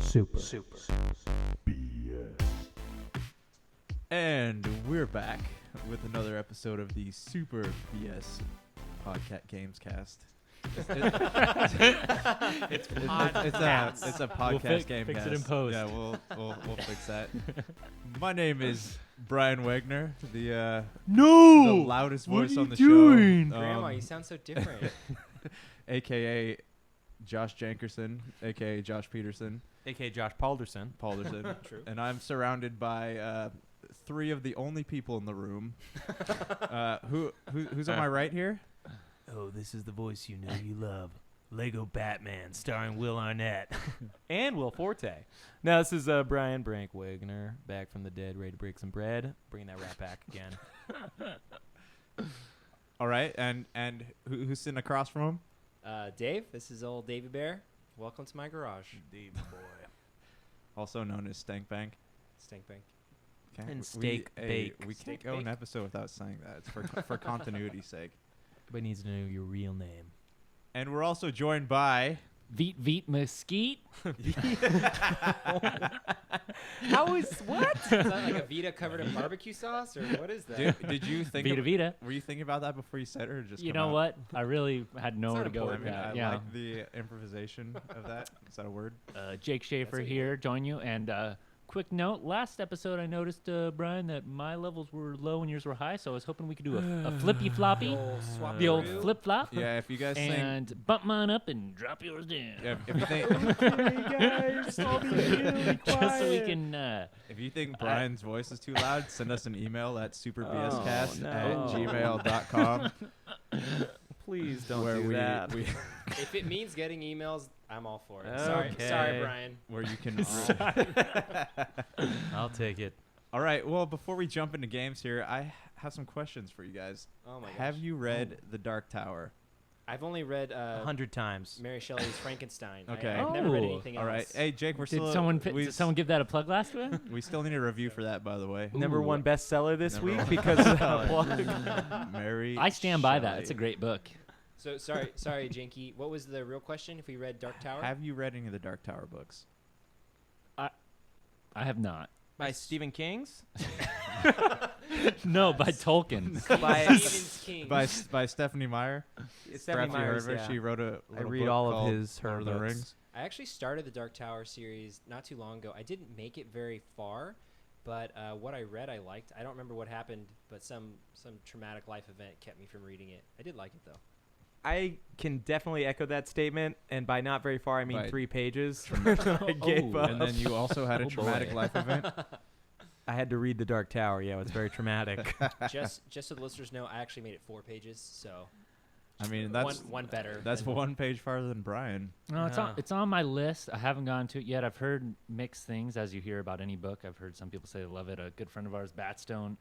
Super. BS. And we're back with another episode of the Super BS Podcast Games Cast. It's a podcast game fix cast. it in post. Yeah, we'll fix that. My name is Brian Wagner, the loudest voice on the show. Grandma, you sound so different. AKA Josh Jankerson, AKA Josh Peterson, A.K.A. Josh Palderson. True. And I'm surrounded by three of the only people in the room. Who's on my right here? Oh, this is the voice you know you love. Lego Batman, starring Will Arnett. and Will Forte. Now, this is Brian Brank Wagner, back from the dead, ready to break some bread. Bringing that rap back again. All right, and who's sitting across from him? Dave, this is old Davy Bear. Welcome to my garage. Dave boy. Also known as Stank Bank. Stink bank. Okay. And Steak Bake. We can't Steak go an Bake. episode without saying that. It's for continuity's sake. Everybody needs to know your real name. And we're also joined by... Veet Mesquite. How is what? Is that like a Vita covered in barbecue sauce, or what is that? Did you think... Vita. Were you thinking about that before you said it, or just You come know out? what? I really had nowhere to not go with important. I that. Yeah. like the improvisation of that. Is that a word? Jake Schaefer what you here, join you. And quick note, last episode I noticed, Brian, that my levels were low and yours were high, so I was hoping we could do a flippy floppy, Swap the old through. flip flop, Yeah, if you guys think... and bump mine up and drop yours down. If you think, guys, I'll be really Just so we can. if you think Brian's voice is too loud, send us an email at superbscast no. at gmail.com. Please don't where do that. we If it means getting emails, I'm all for it. Okay. Sorry, Brian. where you can... I'll take it. All right, well, before we jump into games here, I have some questions for you guys. Oh my gosh. Have you read The Dark Tower? I've only read 100 times. Mary Shelley's Frankenstein. Okay. I've never read Oh. anything All else. right. Hey, Jake, we're Did still... someone we did someone give that a plug last week? We still need a review for that, by the way. Number Ooh. one bestseller this Number week one because of bestseller. that plug. Mary I stand by that. Shelley. It's a great book. So sorry, Jinky. What was the real question? If we read Dark Tower, Have you read any of the Dark Tower books? I have not. By Stephen King's? No, by Tolkien. By Stephen King. By Stephanie Meyer? Stephanie Perhaps you heard Myers, of her. yeah. She wrote a I little read book all of called her Lord of the books. Rings. I actually started the Dark Tower series not too long ago. I didn't make it very far, but what I read I liked. I don't remember what happened, but some traumatic life event kept me from reading it. I did like it though. I can definitely echo that statement, and by not very far, I mean By 3 pages. I gave Oh, up. And then you also had a Oh, boy. traumatic life event. I had to read The Dark Tower. Yeah, it was very traumatic. just so the listeners know, I actually made it 4 pages, so I mean, that's one better. that's than- 1 page farther than Brian. No, Yeah. it's on my list. I haven't gone to it yet. I've heard mixed things, as you hear about any book. I've heard some people say they love it. A good friend of ours, Batstone,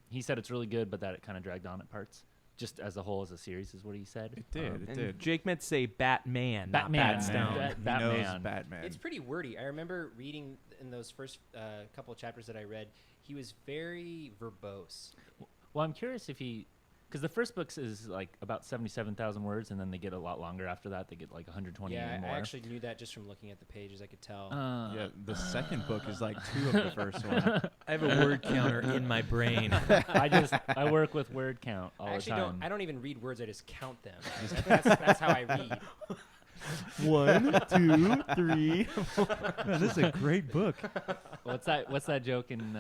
he said it's really good, but that it kind of dragged on at parts. Just as a whole, as a series, is what he said. It did. It and did. Jake meant to say Batman, Batman. not Batman. Batstone. He Batman. knows Batman. It's pretty wordy. I remember reading in those first couple of chapters that I read, he was very verbose. Well, I'm curious if because the first book is like about 77,000 words, and then they get a lot longer after that. They get like 120 Yeah, and I more. actually knew that just from looking at the pages. I could tell. Yeah, the second book is like 2 of the first one. I have a word counter in my brain. I work with word count all I the actually time. don't even read words. I just count them. That's how I read. 1, 2, 3. This is a great book. What's that joke in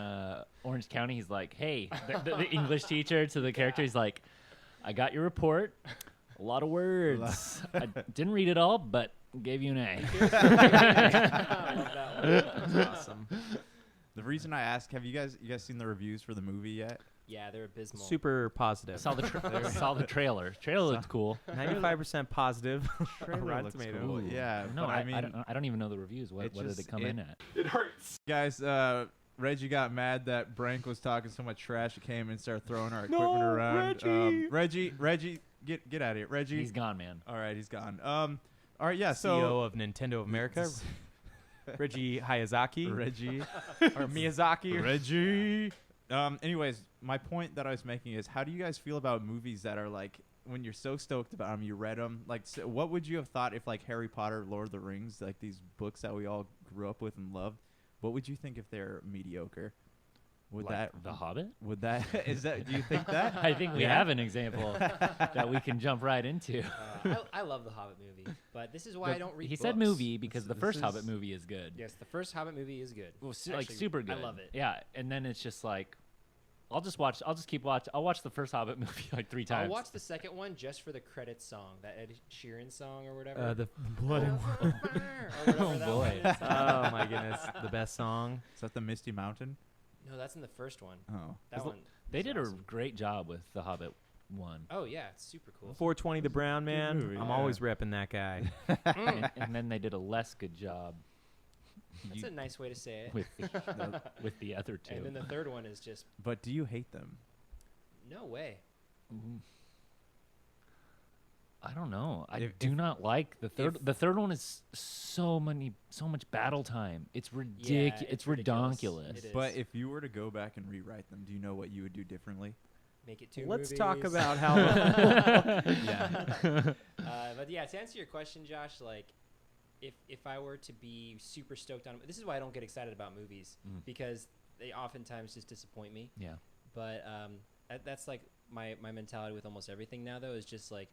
Orange County? He's like, hey, the English teacher to the character. He's like, I got your report. A lot of words. I didn't read it all, but gave you an A. I love that one. That's awesome. The reason I ask, have you guys seen the reviews for the movie yet? Yeah, they're abysmal. Super positive. Saw the trailer. Trailer looked cool. 95% positive. Trailer Rotten looks Tomatoes. cool. Yeah, No, but I, I mean, I don't even know the reviews. What it did it just- come in at? guys, Reggie got mad that Brank was talking so much trash. He came and started throwing our No, equipment around. Reggie! Reggie, get out of here, Reggie. He's gone, man. All right, he's gone. All right, yeah. CEO So of Nintendo of America, Reggie Hayazaki, Reggie, or Miyazaki. Or Reggie. Anyways, my point that I was making is, how do you guys feel about movies that are like when you're so stoked about them, you read them. Like, so what would you have thought if like Harry Potter, Lord of the Rings, like these books that we all grew up with and loved? What would you think if they're mediocre? Would Like that The Hobbit? Would that is that? Do you think that? I think we Yeah. have an example that we can jump right into. I love the Hobbit movie, but this is why I don't read He books. said movie because the This first is- Hobbit movie is good. Yes, the first Hobbit movie is good. Well, like Actually, super good. I love it. Yeah, and then it's just like, I'll just keep watch. I'll watch the first Hobbit movie like 3 times. I'll watch the second one just for the credits song, that Ed Sheeran song or whatever. The blood and Or whatever Oh, that boy. one is. oh my goodness, the best song. Is that the Misty Mountain? No, that's in the first one. Oh, That one. They was did awesome. a great job with the Hobbit one, Oh yeah, it's super cool. 420 the Brown Man. movie, I'm yeah. always repping that guy. and then they did a less good job That's a nice way to say it. with with the other two. And then the third one is just but do you hate them? no way. I don't know. I If- do not like the third. if- The third one is so much battle time. It's ridiculous. it's it's ridiculous. redonkulous. It is. But if you were to go back and rewrite them, do you know what you would do differently? Make it two Let's talk movies. about how. Yeah. But yeah, to answer your question, Josh, like if I were to be super stoked on, this is why I don't get excited about movies because they oftentimes just disappoint me. Yeah. But that's like my mentality with almost everything now, though, is just like,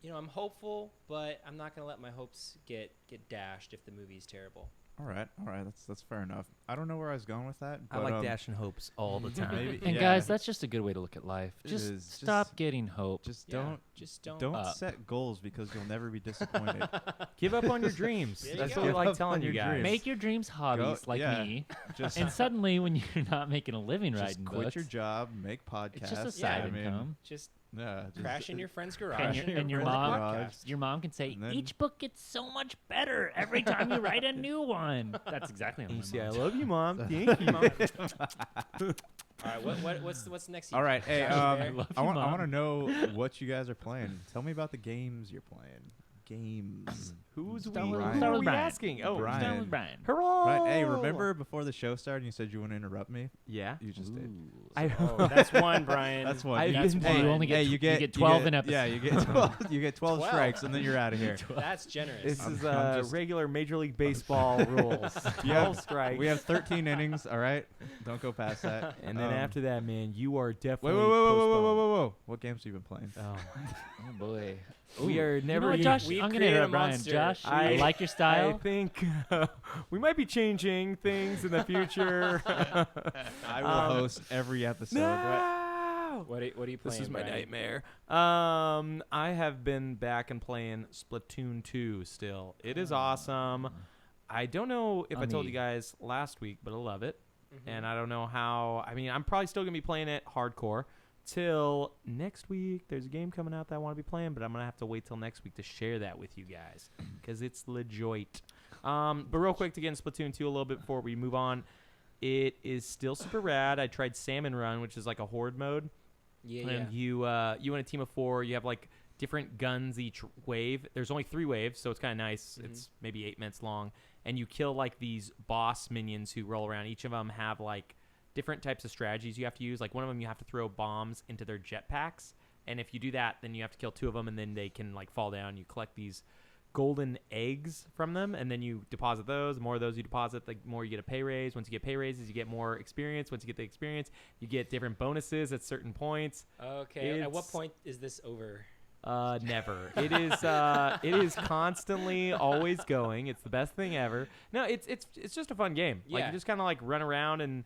I'm hopeful, but I'm not gonna let my hopes get dashed if the movie's terrible. All right. That's fair enough. I don't know where I was going with that. I But, like dashing hopes all the time. Maybe, And yeah, guys, that's just a good way to look at life. It Just is. stop Just- getting hope. just Yeah, just don't. don't up. set goals because you'll never be disappointed. Give up on your dreams. There you That's go. what we Give like up telling on you your guys. dreams. Make your dreams hobbies like yeah. me. Just And suddenly, when you're not making a living just writing quit books, your job, make podcasts. it's just a Yeah, side I mean, income. Just Yeah, just, crash in your friend's garage. And your record a mom, podcast. your mom can say, And then- each book gets so much better every time you write a new one. That's exactly how And my you say, I mom love you, Mom. Thank you, Mom. All right, what's next? All right, hey, Josh, there? love I you, want Mom. to know what you guys are playing. Tell me about the games you're playing. Games. Who's Start we? with- Who start are with we Brian. asking? Oh, Brian. Start with Brian. hurrah! Right. Hey, remember before the show started, you said you want to interrupt me? Yeah. You just did. I, Oh, that's one, Brian. That's one. I've You- been hey, playing- You only get hey, tw- you you get get 12 an Yeah, episode. you get 12. You get 12 12. strikes, and then you're out of here. That's generous. This I'm- is I'm just- regular Major League Baseball rules. 12 strikes. We have 13 innings. All right, don't go past that. and then after that, man, you are wait, definitely whoa. postponed. What games have you been playing? Oh, Oh boy. we are You know never. what, Josh? We've I'm gonna created a interrupt Brian. monster. Josh, I I- like your I style. think we might be changing things in the future. I will host every episode. Right? no! What are you playing? This is my Brian? nightmare. I have been back and playing Splatoon 2 still. It is awesome. I don't know if I told you guys last week, but I love it. And I don't know how. I mean, I'm probably still going to be playing it hardcore till next week. There's a game coming out that I want to be playing, but I'm going to have to wait till next week to share that with you guys because it's legit. But real quick to get in Splatoon 2 a little bit before we move on, it is still super rad. I tried Salmon Run, which is like a horde mode. Yeah, And you in a team of 4, you have like different guns each wave. There's only 3 waves, so it's kind of nice. It's maybe 8 minutes long, and you kill like these boss minions who roll around. Each of them have like different types of strategies you have to use. Like one of them, you have to throw bombs into their jetpacks, and if you do that, then you have to kill 2 of them, and then they can like fall down. You collect these golden eggs from them, and then you deposit those. The more of those you deposit, the more you get a pay raise. Once you get pay raises, you get more experience. Once you get the experience, you get different bonuses at certain points. Okay. At what It's- point is this over? Never. It is constantly always going. It's the best thing ever. No, it's just a fun game. Like Yeah. you just kind of like run around, and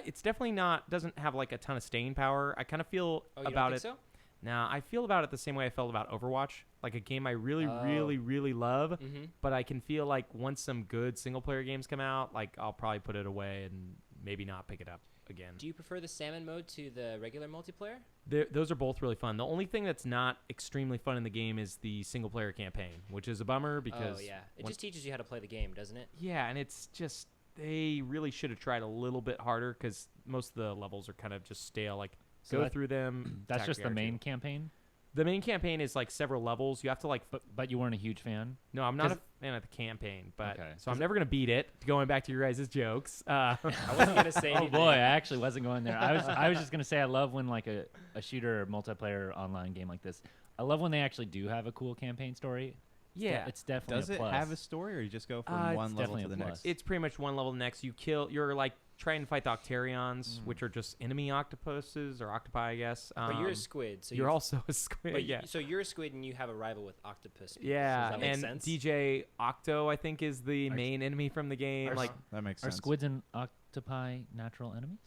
it's definitely doesn't have like a ton of staying power. I kind of feel Oh, you about don't it. think so? Now, I feel about it the same way I felt about Overwatch, like a game I really, Oh. really, really love. Mm-hmm. But I can feel like once some good single player games come out, like I'll probably put it away and maybe not pick it up again. Do you prefer the salmon mode to the regular multiplayer? Those are both really fun. The only thing that's not extremely fun in the game is the single player campaign, which is a bummer because Oh yeah, it once- just teaches you how to play the game, doesn't it? yeah, and it's just they really should have tried a little bit harder because most of the levels are kind of just stale. Like So go that- through them. That's attack just the the main R2. campaign. The main campaign is like several levels. You have to like. But you weren't a huge fan. No, I'm not a 'Cause- fan of the campaign, but Okay. so I'm never gonna beat it. Going back to your guys' jokes. I wasn't gonna say Oh anything. boy, I actually wasn't going there. I was just gonna say I love when like a shooter or multiplayer online game like this I love when they actually do have a cool campaign story. Yeah. It's definitely Does a it plus. have a story, or you just go from It's one level definitely to the a next? plus. It's pretty much one level next. You're like trying to fight the Octarions, which are just enemy octopuses or octopi, I guess. But you're a squid, so you're you- also a squid. But yeah. so you're a squid and you have a rival with octopus. people. Yeah, Does that make and sense? DJ Octo, I think, is the Are- main enemy from the game. are- Like, That makes Are sense. squids and octopi natural enemies?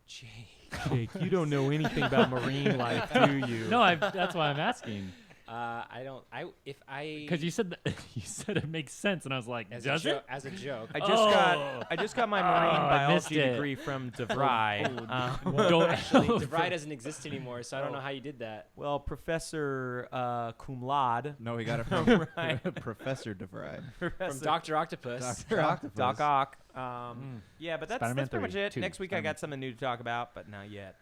Jake, you don't know anything about marine life, do you? No, that's why I'm asking. I don't. If I Because you said that, you said it makes sense, and I was like, as does a it? as a joke. I just got my marine I missed biology it. degree from DeVry. Don't Actually, DeVry doesn't exist anymore, so I don't know how you did that. Well, Professor cum laude, No, he got it from Right. Professor DeVry. From Dr. Octopus. Dr. Octopus. Doc Ock. Yeah, but that's Spider-Man pretty much 3, it. 2, Next week I Spider-Man got something new to talk about, but not yet.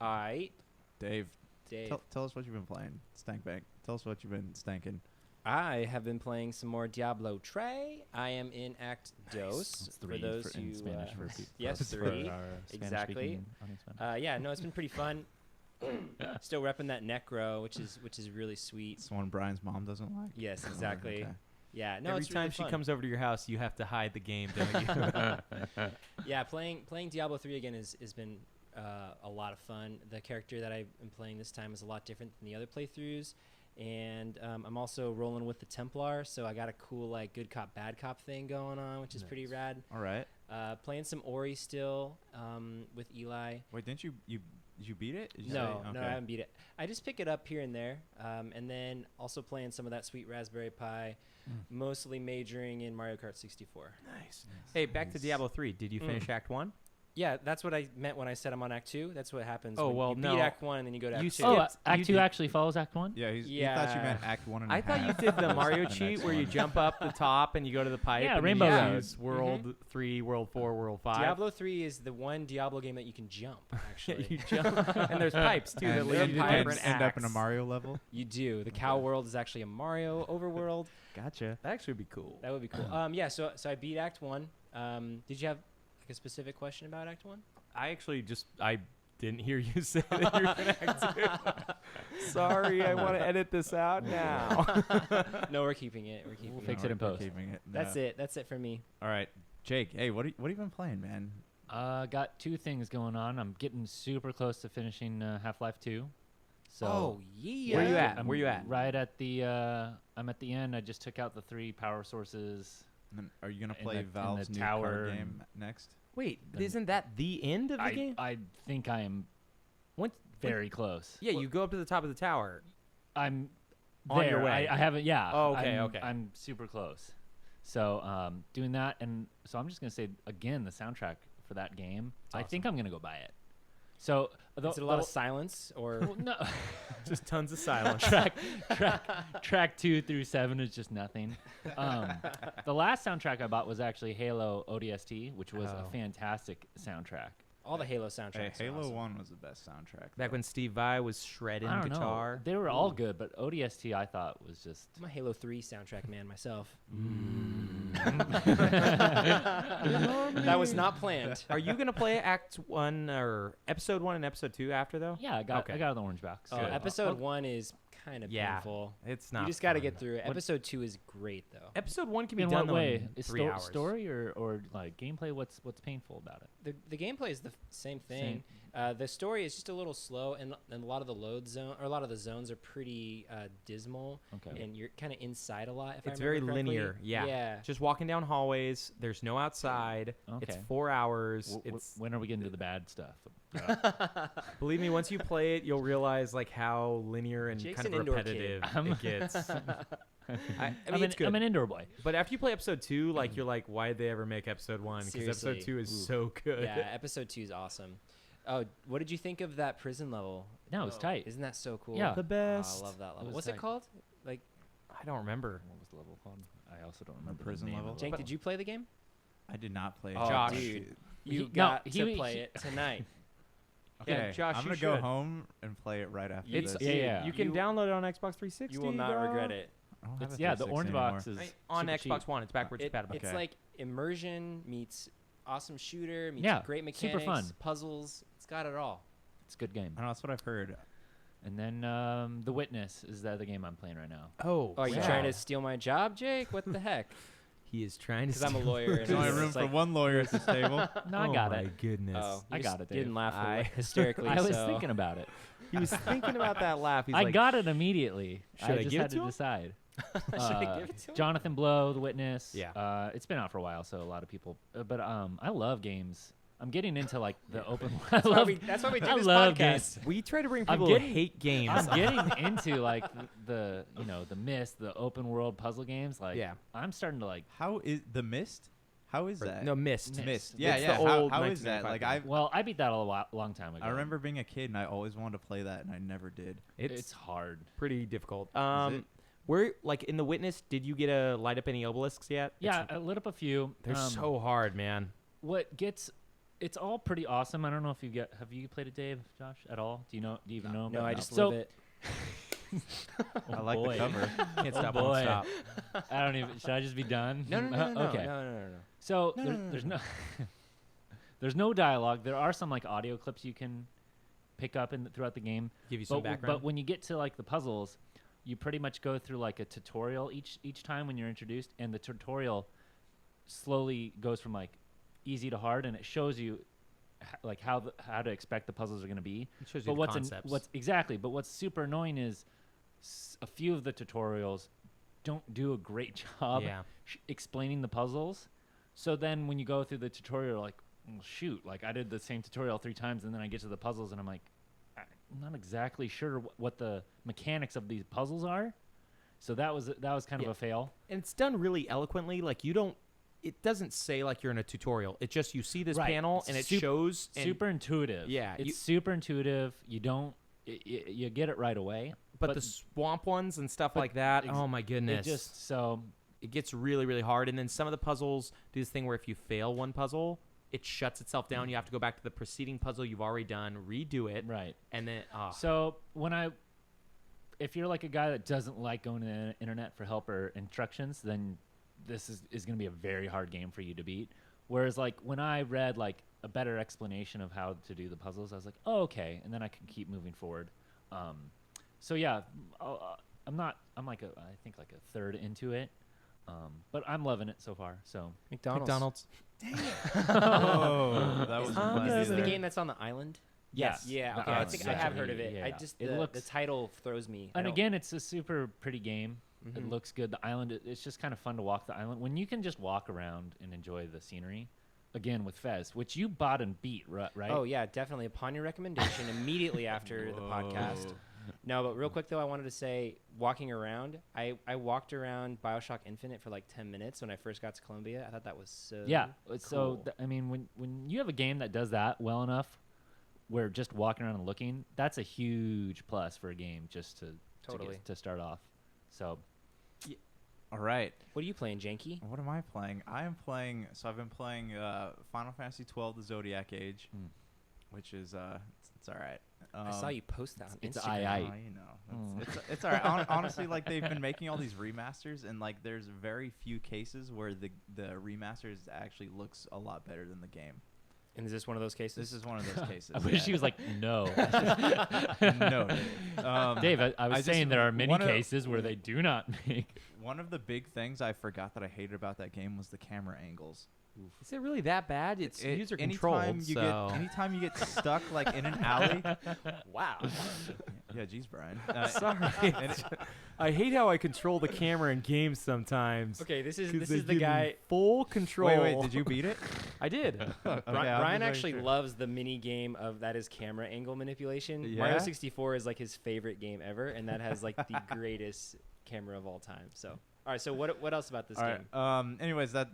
All right, Dave, Dave. tell us what you've been playing. Stank Bank. Tell us what you've been stanking. I have been playing some more Diablo Trey. I am in Act Dos. It's For 3 those in who, Spanish for yes, for 3. our Exactly. Spanish-speaking audience member. Yeah, no, it's been pretty fun. Still repping that Necro, which is really sweet. It's one Brian's mom doesn't like. Yes, exactly. Okay. Yeah, no, Every it's time really she fun. comes over to your house, you have to hide the game, don't you? Yeah, playing Diablo 3 again has been a lot of fun. The character that I am playing this time is a lot different than the other playthroughs, and I'm also rolling with the Templar, so I got a cool like good cop bad cop thing going on, which is pretty rad. All right. Playing some Ori still with Eli. Wait, didn't you did you beat it? Did you No, say? no, I haven't beat it. I just pick it up here and there, and then also playing some of that sweet Raspberry Pi, mostly majoring in Mario Kart 64. Nice. Hey, back to Diablo 3. Did you finish Act 1? Yeah, that's what I meant when I said I'm on Act 2. That's what happens. Oh, when well, you beat no. Act 1 and then you go to You Act 2. skipped- Oh, Act you 2 did- actually follows Act 1? Yeah, he thought you meant Yeah. Act 1 and I thought you did the Mario The cheat next where you one. jump up the top and you go to the pipe. Yeah, and Rainbow you Road. use World 3, World 4, World 5. Diablo 3 is the one Diablo game that you can jump, actually. you jump, and there's pipes too that And lead you to pipe different end up in a acts. Mario level. You do. The Cow World is actually a Mario overworld. Gotcha. That actually would be cool. That would be cool. Yeah, so I beat Act 1. Did you have like a specific question about Act 1? I actually I didn't hear you say that you're going to Act 2. Sorry, I want to edit this out now. No, we're keeping it. We're keeping We'll it. fix it in we're post. keeping it. That's No. it. That's it for me. All right, Jake. Hey, what have you been playing, man? Got 2 things going on. I'm getting super close to finishing Half-Life 2. So yeah. Where you at? I'm Where you at? Right at the I'm at the end. I just took out the 3 power sources. And then are you gonna In play the- in Valve's the new tower card and- game next? Wait, Then- isn't that the end of the game? I think I am very close. Yeah, you go up to the top of the tower. I'm On your there. way. I haven't. Yeah. Oh, okay, I'm, okay. I'm super close. So doing that, and so I'm just gonna say again, the soundtrack for that game. I think I'm gonna go buy it. So Is it a lot of silence or well, no. Just tons of silence. track 2 through 7 is just nothing. The last soundtrack I bought was actually Halo ODST, which was Oh. a fantastic soundtrack. all the Halo Hey, soundtracks? are Halo awesome. 1 was the best soundtrack. Back though. when Steve Vai was shredding I don't guitar. know. They were all good, but ODST I thought was just. I'm a Halo 3 soundtrack man myself. That was not planned. Are you gonna play Act 1 or Episode 1 and Episode 2 after though? Yeah, I got Okay. I got the orange box. Oh, so- episode 1 is kind of Yeah. painful. It's not. You just got to fun. get through it. What- Episode 2 is great though. Episode 1 can be In done what though way? in Is 3 hours. story or like gameplay? What's painful about it? The gameplay is the same thing. The story is just a little slow, and a lot of the zones are pretty dismal, Okay. and you're kind of inside a lot. If I It's very remember correctly. linear. Yeah. Yeah. Just walking down hallways. There's no outside. It's Okay. 4 hours. It's When are we getting to the bad stuff? believe me, once you play it, you'll realize like how linear and Jake's kind of an indoor kid. repetitive it gets. I mean, it's good. I'm an indoor boy. But after you play Episode 2, like you're like, why'd they ever make Episode 1? Because Episode Seriously. 2 is so good. Yeah, episode 2 is awesome. Oh, what did you think of that prison level? No, it's tight. Isn't that so cool? Yeah. The Oh, best. I love that level. was What's tight. it called? Like, I don't remember. What was the level called? I also don't remember. prison the name level? of it. Jake, did you play the game? I did not play. Oh, Josh. dude. He- You no, got he- to play he- it tonight. Okay, Yeah, Josh, I'm you gonna go should. home and play it right after It's this. Yeah, yeah. You can You- download it on Xbox 360. You will not dog. regret it. I don't have It's, a yeah, the 360 orange anymore. box is On super Xbox cheap. One, it's backwards compatible. It's Okay. like immersion meets awesome shooter meets Yeah, great mechanics, super fun. puzzles. It's got it all. It's a good game. I don't know. That's what I've heard. And then The Witness is the other game I'm playing right now. Oh, Are you wow. trying to steal my job, Jake? What the heck? He is trying to. Because I'm a steal- lawyer. There's and only it's room for like, one lawyer at this table. No, I Oh got my it. goodness. Oh, I you got just it, Dave. Didn't laugh I- hysterically. I was so- thinking about it. He was thinking about that laugh. He's I like, got it immediately. Should I just give it had to to him? decide. Should I give it to him? Jonathan Blow, The Witness. Yeah. It's been out for a while, so a lot of people. But I love games. I'm getting into like the open. I That's why love. we do I this love podcast. games. we try to bring I'm people getting- to hate games. I'm getting into like the the Myst, the open world puzzle games. Like, Yeah. I'm starting to like. How is the Mist? How is Or- that? No, Mist. Myst. Mist. Yeah, It's yeah. the old How is that? 1995 Like game. Well, I beat that long time ago. I remember being a kid and I always wanted to play that and I never did. It's hard. pretty difficult. it? Where like in The Witness, did you get to light up any obelisks yet? Yeah, I lit up a few. They're so hard, man. What gets. It's all pretty awesome. I don't know if you get. Have you played it, Dave, Josh, at all? Do you know? Do you even know? No, about I it? just So- live it. Oh, I like boy. the cover. Can't stop, boy. won't stop. I don't even. Should I just be done? No, Okay. no. So No, there, no, no, there's no. no there's no dialogue. There are some like audio clips you can pick up throughout the game. Give you some But background. when you get to like the puzzles, you pretty much go through like a tutorial each time when you're introduced, and the tutorial slowly goes from like easy to hard, and it shows you like how to expect the puzzles are going to be. It shows you But the what's concepts. what's exactly? But what's super annoying is a few of the tutorials don't do a great job Yeah. explaining the puzzles. So then when you go through the tutorial, you're like, well, shoot, like I did the same tutorial 3 times, and then I get to the puzzles, and I'm like, I'm not exactly sure what the mechanics of these puzzles are. So that was kind of Yeah. a fail. And it's done really eloquently. Like you don't. It doesn't say like you're in a tutorial. It just you see this Right. panel and it Sup- shows. And, Super intuitive. Yeah, it's you- super intuitive. You don't, you get it right away. but the swamp ones and stuff but like that. ex- Oh my goodness! It just so it gets really really hard. And then some of the puzzles do this thing where if you fail one puzzle, it shuts itself down. You have to go back to the preceding puzzle you've already done, redo it, right. and then So if you're like a guy that doesn't like going to the internet for help or instructions, then this is going to be a very hard game for you to beat. Whereas like when I read like a better explanation of how to do the puzzles, I was like, oh, okay, and then I can keep moving forward. So yeah, I'm like I think like a third into it, but I'm loving it so far. So McDonald's. Oh, that was I'm funny This is the there. game that's on the island. yes, Yeah. the Okay. I island, think I have heard of it. yeah. I just It the looks title throws me. I and don't- again, it's a super pretty game. It Mhm. looks good. The island, it's just kind of fun to walk the island when you can just walk around and enjoy the scenery. Again, with Fez, which you bought and beat, right? Oh yeah, definitely. Upon your recommendation, immediately after the podcast. Whoa. No, but real quick though, I wanted to say, walking around, I walked around BioShock Infinite for like 10 minutes when I first got to Columbia. I thought that was so Yeah. So cool. I mean, when you have a game that does that well enough, where just walking around and looking, that's a huge plus for a game just to Totally. to start off. So All right. What are you playing, Janky? What am I playing? I am playing. So I've been playing Final Fantasy 12: The Zodiac Age, which is it's all right. I saw you post that on it's Instagram. aye. You know, it's all right. Honestly, like they've been making all these remasters, and like there's very few cases where the remasters actually looks a lot better than the game. And is this one of those cases? This is one of those cases. I wish he was like, no, no. Dave. I was just- saying there are many one of- cases where they do not make. One of the big things I forgot that I hated about that game was the camera angles. is it really that bad? It's It- user anytime controlled. you So anytime you get stuck like in an alley. wow. Yeah, geez, Brian. sorry. I hate how I control the camera in games sometimes. Okay, this is 'Cause this they is the give me guy. full control. Wait, did you beat it? I did. Okay, Brian actually loves the mini game of that is camera angle manipulation. Mario Yeah? 64 is like his favorite game ever, and that has like the greatest camera of all time. So, all right. So what else about this All game? right. Anyways, that's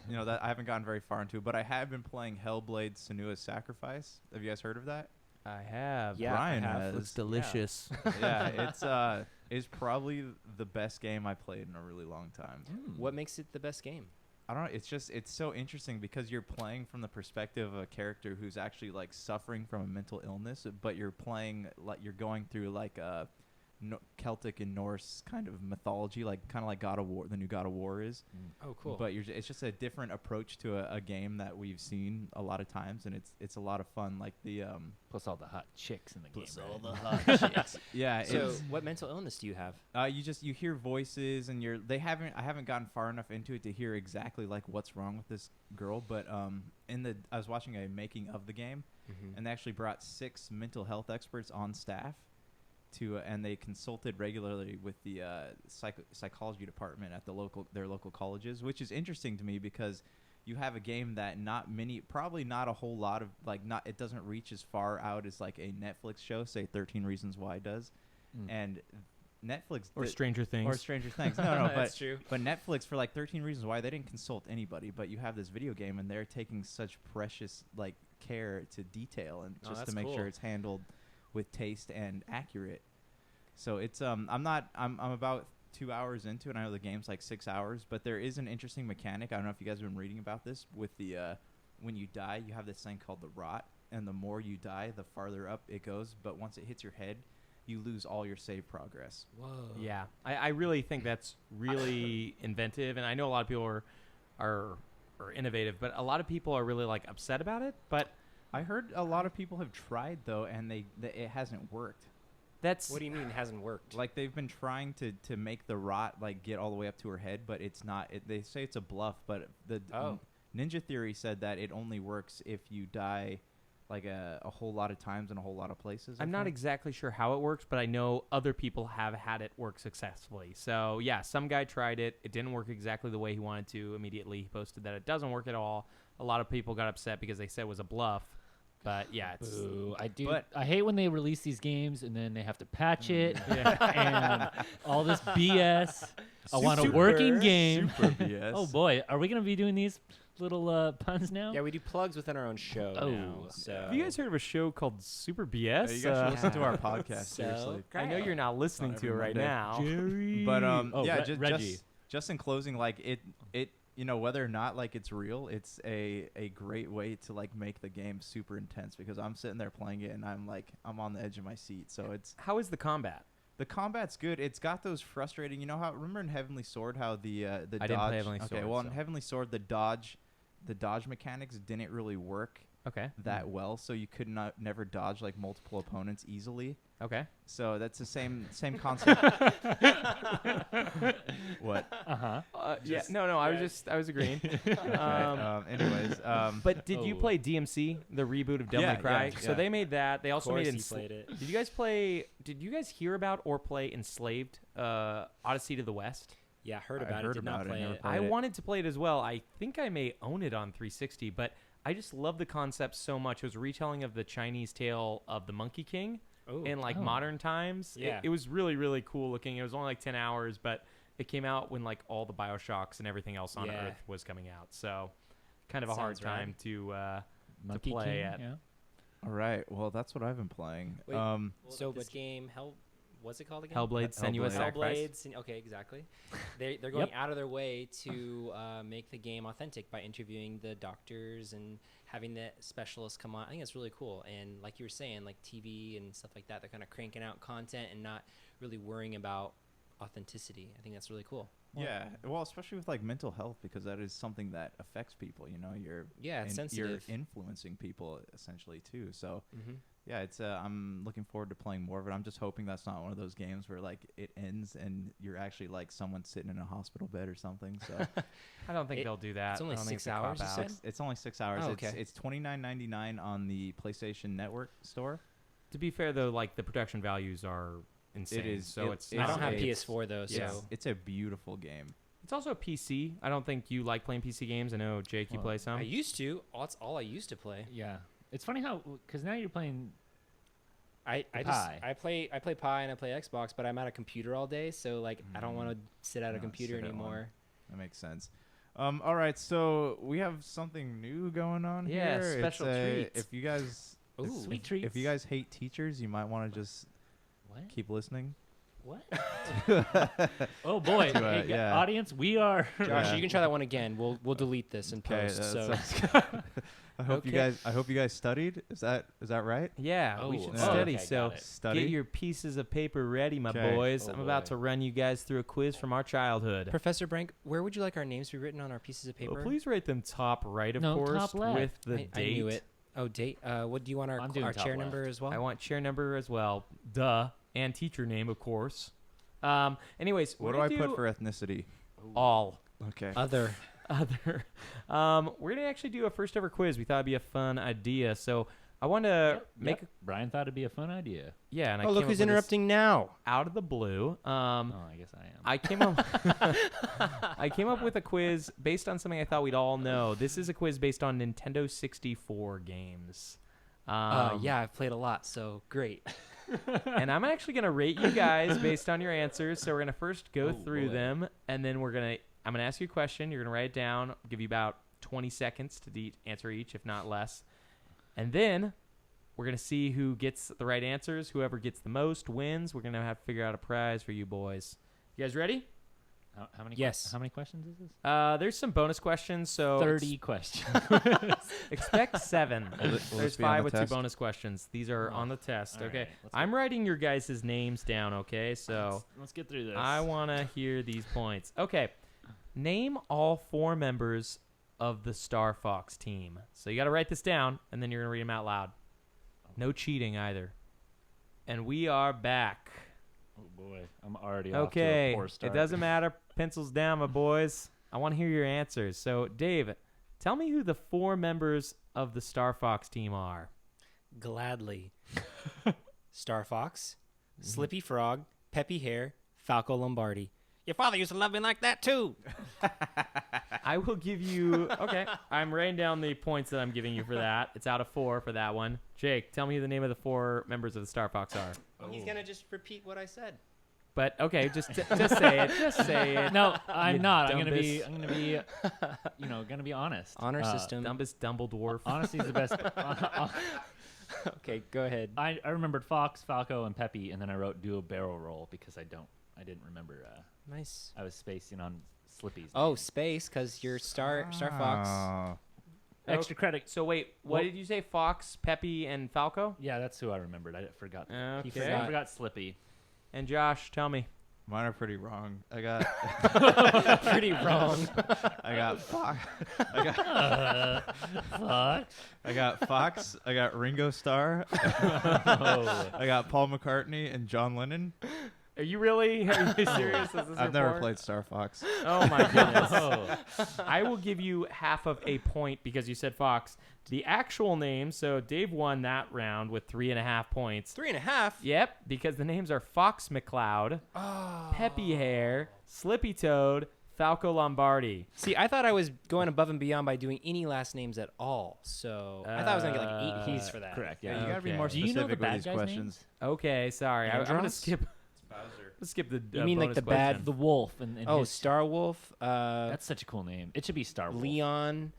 that I haven't gotten very far into, but I have been playing Hellblade: Senua's Sacrifice. Have you guys heard of that? I have. Yeah, Brian I have. has. Looks delicious. Yeah, it's probably the best game I played in a really long time. What makes it the best game? I don't know. It's so interesting because you're playing from the perspective of a character who's actually like suffering from a mental illness, but you're playing like you're going through like Celtic and Norse kind of mythology, like kind of like God of War, the new God of War is. Oh, cool. But it's just a different approach to a game that we've seen a lot of times, and it's a lot of fun. Like the Plus all the hot chicks in the game. Plus all right? the hot chicks. Yeah. so, what mental illness do you have? You hear voices, and I haven't gotten far enough into it to hear exactly like what's wrong with this girl, but I was watching a making of the game, and they actually brought 6 mental health experts on staff and they consulted regularly with the psychology department at their local colleges, which is interesting to me because you have a game that probably not a whole lot of it doesn't reach as far out as like a Netflix show, say 13 Reasons Why does, and Netflix Or Stranger Things. or Stranger Things. No, That's true. but Netflix for like 13 Reasons Why they didn't consult anybody, but you have this video game and they're taking such precious like care to detail and just to that's make cool. sure it's handled with taste and accurate. So it's I'm about 2 hours into it. I know the game's like 6 hours, but there is an interesting mechanic. I don't know if you guys have been reading about this with the when you die, you have this thing called the rot, and the more you die, the farther up it goes, but once it hits your head, you lose all your save progress. Whoa. Yeah, I really think that's really inventive, and I know a lot of people are innovative, but a lot of people are really like upset about it. But I heard a lot of people have tried though, and it hasn't worked. that's What do you mean it hasn't worked? Like they've been trying to make the rot like get all the way up to her head, but it's not. They say it's a bluff, but the Ninja Theory said that it only works if you die like a whole lot of times in a whole lot of places. I'm not exactly sure how it works, but I know other people have had it work successfully. So yeah, some guy tried it. It didn't work exactly the way he wanted to. Immediately he posted that it doesn't work at all. A lot of people got upset because they said it was a bluff. But yeah, it's Boo. But- I hate when they release these games and then they have to patch it and all this BS. I want a working game. Super BS. Oh boy, are we gonna be doing these little puns now? Yeah, we do plugs within our own show Oh. now. So Have you guys heard of a show called Super BS? Yeah, you guys should listen to our podcast. So- Seriously. I know you're not listening Not to it every right Monday. now. Jerry. But Oh, yeah, Reggie. just in closing, like it whether or not like it's real, it's a great way to like make the game super intense because I'm sitting there playing it and I'm on the edge of my seat. So How is the combat? the combat's good. It's got those frustrating. You know how remember in Heavenly Sword how the dodge. I didn't play Heavenly Okay, Sword, well in so. Heavenly Sword the dodge mechanics didn't really work Okay. that well, so you could never dodge like multiple opponents easily. Okay. So that's the same concept. What? Uh-huh. Yeah. No. I was agreeing. Anyways, But did you Oh. play DMC, the reboot of Devil Yeah, May Cry? yeah, So yeah. they made that. They also made he played it. Did you guys play? Did you guys hear about or play Enslaved? Odyssey to the West. Yeah, heard I about heard it. Did not about it, play never it. played I it. wanted to play it as well. I think I may own it on 360, but I just love the concept so much. It was a retelling of the Chinese tale of the Monkey King Oh, in like Oh. modern times. Yeah. It was really, really cool looking. It was only like 10 hours, but it came out when like all the Bioshocks and everything else on Yeah. Earth was coming out. So kind of a hard Sounds rad. time to Monkey play King, at. yeah. all right. Well, that's what I've been playing. Wait, so this this game, what's it called again? Hellblade: Senua's Hellblade. Sacrifice. Hellblade. Okay, exactly. They're going out of their way to make the game authentic by interviewing the doctors and having the specialists come on. I think that's really cool. And like you were saying, like TV and stuff like that, they're kind of cranking out content and not really worrying about authenticity. I think that's really cool. Yeah. Well, especially with like mental health because that is something that affects people. You know, you're Yeah, it's you're sensitive. influencing people essentially too. So Mm-hmm. yeah, it's I'm looking forward to playing more of it. I'm just hoping that's not one of those games where like it ends and you're actually like someone sitting in a hospital bed or something. So I don't think It- they'll do that. it's only I don't think 6 a hours, you cop-out. said? it's only 6 hours. Oh, It's okay. it's $29.99 on the PlayStation Network store. To be fair, though, like the production values are insane. is. So It- it's. I don't have it's- PS4 though, so Yes, it's a beautiful game. It's also a PC. I don't think you like playing PC games. I know Jake, you Well, play some. I used to. That's all I used to play. Yeah. It's funny how because now you're playing. I The just Pi. I play Pi and I play Xbox, but I'm at a computer all day, so like I don't want to sit at a No, computer sit at one. anymore. That makes sense. All right, so we have something new going on Yeah, here. special treats. If you guys, Ooh. Sweet if treats. you guys hate teachers, you might want to just What? keep listening. What? Oh boy! To, Hey, yeah. audience, we are. Josh, Yeah. you can try that one again. We'll delete this in Okay, post. that So sounds good. I hope Okay. I hope you guys studied. Is that right? Yeah, we Oh, should oh, study. okay, So got it. Study. get your pieces of paper ready, my 'Kay. boys. Oh, I'm about boy. to run you guys through a quiz from our childhood. Professor Brank, where would you like our names to be written on our pieces of paper? Well, please rate them top right, of No, course, top left. with the I date. knew it. Oh, date. What do you want I'm doing our top chair left. number as well? I want chair number as well. Duh. And teacher name, of course. Anyways, What we're do I gonna put for ethnicity? all? Okay. Other. Other. We're gonna actually do a first ever quiz. We thought it'd be a fun idea, so I want to make. Yep. Brian thought it'd be a fun idea. Yeah, and I Oh, came look up who's with this interrupting now. out of the blue. Oh, I guess I am. I came up. I came up with a quiz based on something I thought we'd all know. This is a quiz based on Nintendo 64 games. Yeah, I've played a lot, so great. And I'm actually gonna rate you guys based on your answers. So we're gonna first go Oh, through boy. them, and then I'm gonna ask you a question. You're gonna write it down. I'll give you about 20 seconds to answer each, if not less. And then we're gonna see who gets the right answers. Whoever gets the most wins. We're gonna have to figure out a prize for you boys. You guys ready? How many? Yes. How many questions is this? There's some bonus questions. So 30 questions. expect 7. Will this There's be on 5 the with test? 2 bonus questions. These are Oh, on the test. all Okay. right, let's I'm writing your guys' names down. Okay. So. let's get through this. I want to hear these points. Okay. Name all 4 members of the Star Fox team. So you got to write this down, and then you're going to read them out loud. No cheating either. And we are back. Oh boy, I'm already off to Okay. a poor start. It doesn't matter. Pencils down, my boys. I want to hear your answers. So, Dave, tell me who the 4 members of the Star Fox team are. Gladly. Star Fox, Slippy Frog, Peppy Hare, Falco Lombardi. Your father used to love me like that too. I will give you. Okay. I'm writing down the points that I'm giving you for that. It's out of 4 for that one. Jake, tell me who the name of the 4 members of the Star Fox are. He's gonna just repeat what I said. But okay, just say it. Just say it. No, I'm You not. I'm gonna be. dumbest. Gonna be honest. Honor system. Dumbest Dumbledore. Honesty is the best. Okay, go ahead. I remembered Fox, Falco, and Peppy, and then I wrote do a barrel roll because I didn't remember. Nice. I was spacing on Slippy's. Oh, space, because you're Star Fox. Oh. Extra credit. So wait, what Well- did you say? Fox, Peppy, and Falco? Yeah, that's who I remembered. I forgot. Okay. I forgot Slippy. And Josh, tell me. Mine are pretty wrong. I got Pretty wrong. I got Fox. Fuck. I got Fox. I got Ringo Starr. Oh. I got Paul McCartney and John Lennon. Are you really? Are you serious? Is this I've your never four? played Star Fox. Oh my goodness. Oh. I will give you half of a point because you said Fox. The actual name, so Dave won that round with 3.5 points. 3.5. Yep, because the names are Fox McCloud, Peppy Hare, Slippy Toad, Falco Lombardi. See, I thought I was going above and beyond by doing any last names at all. So I thought I was gonna get like 8 keys for that. Correct. Yeah, Yeah. you gotta be Okay. more Do you specific know the with bad these guy's questions. Okay, sorry. I'm gonna Andros? skip. Let's skip the. You mean like bonus the question. bad- The wolf and Oh, his, Star Wolf, that's such a cool name. It should be Star Wolf. Leon,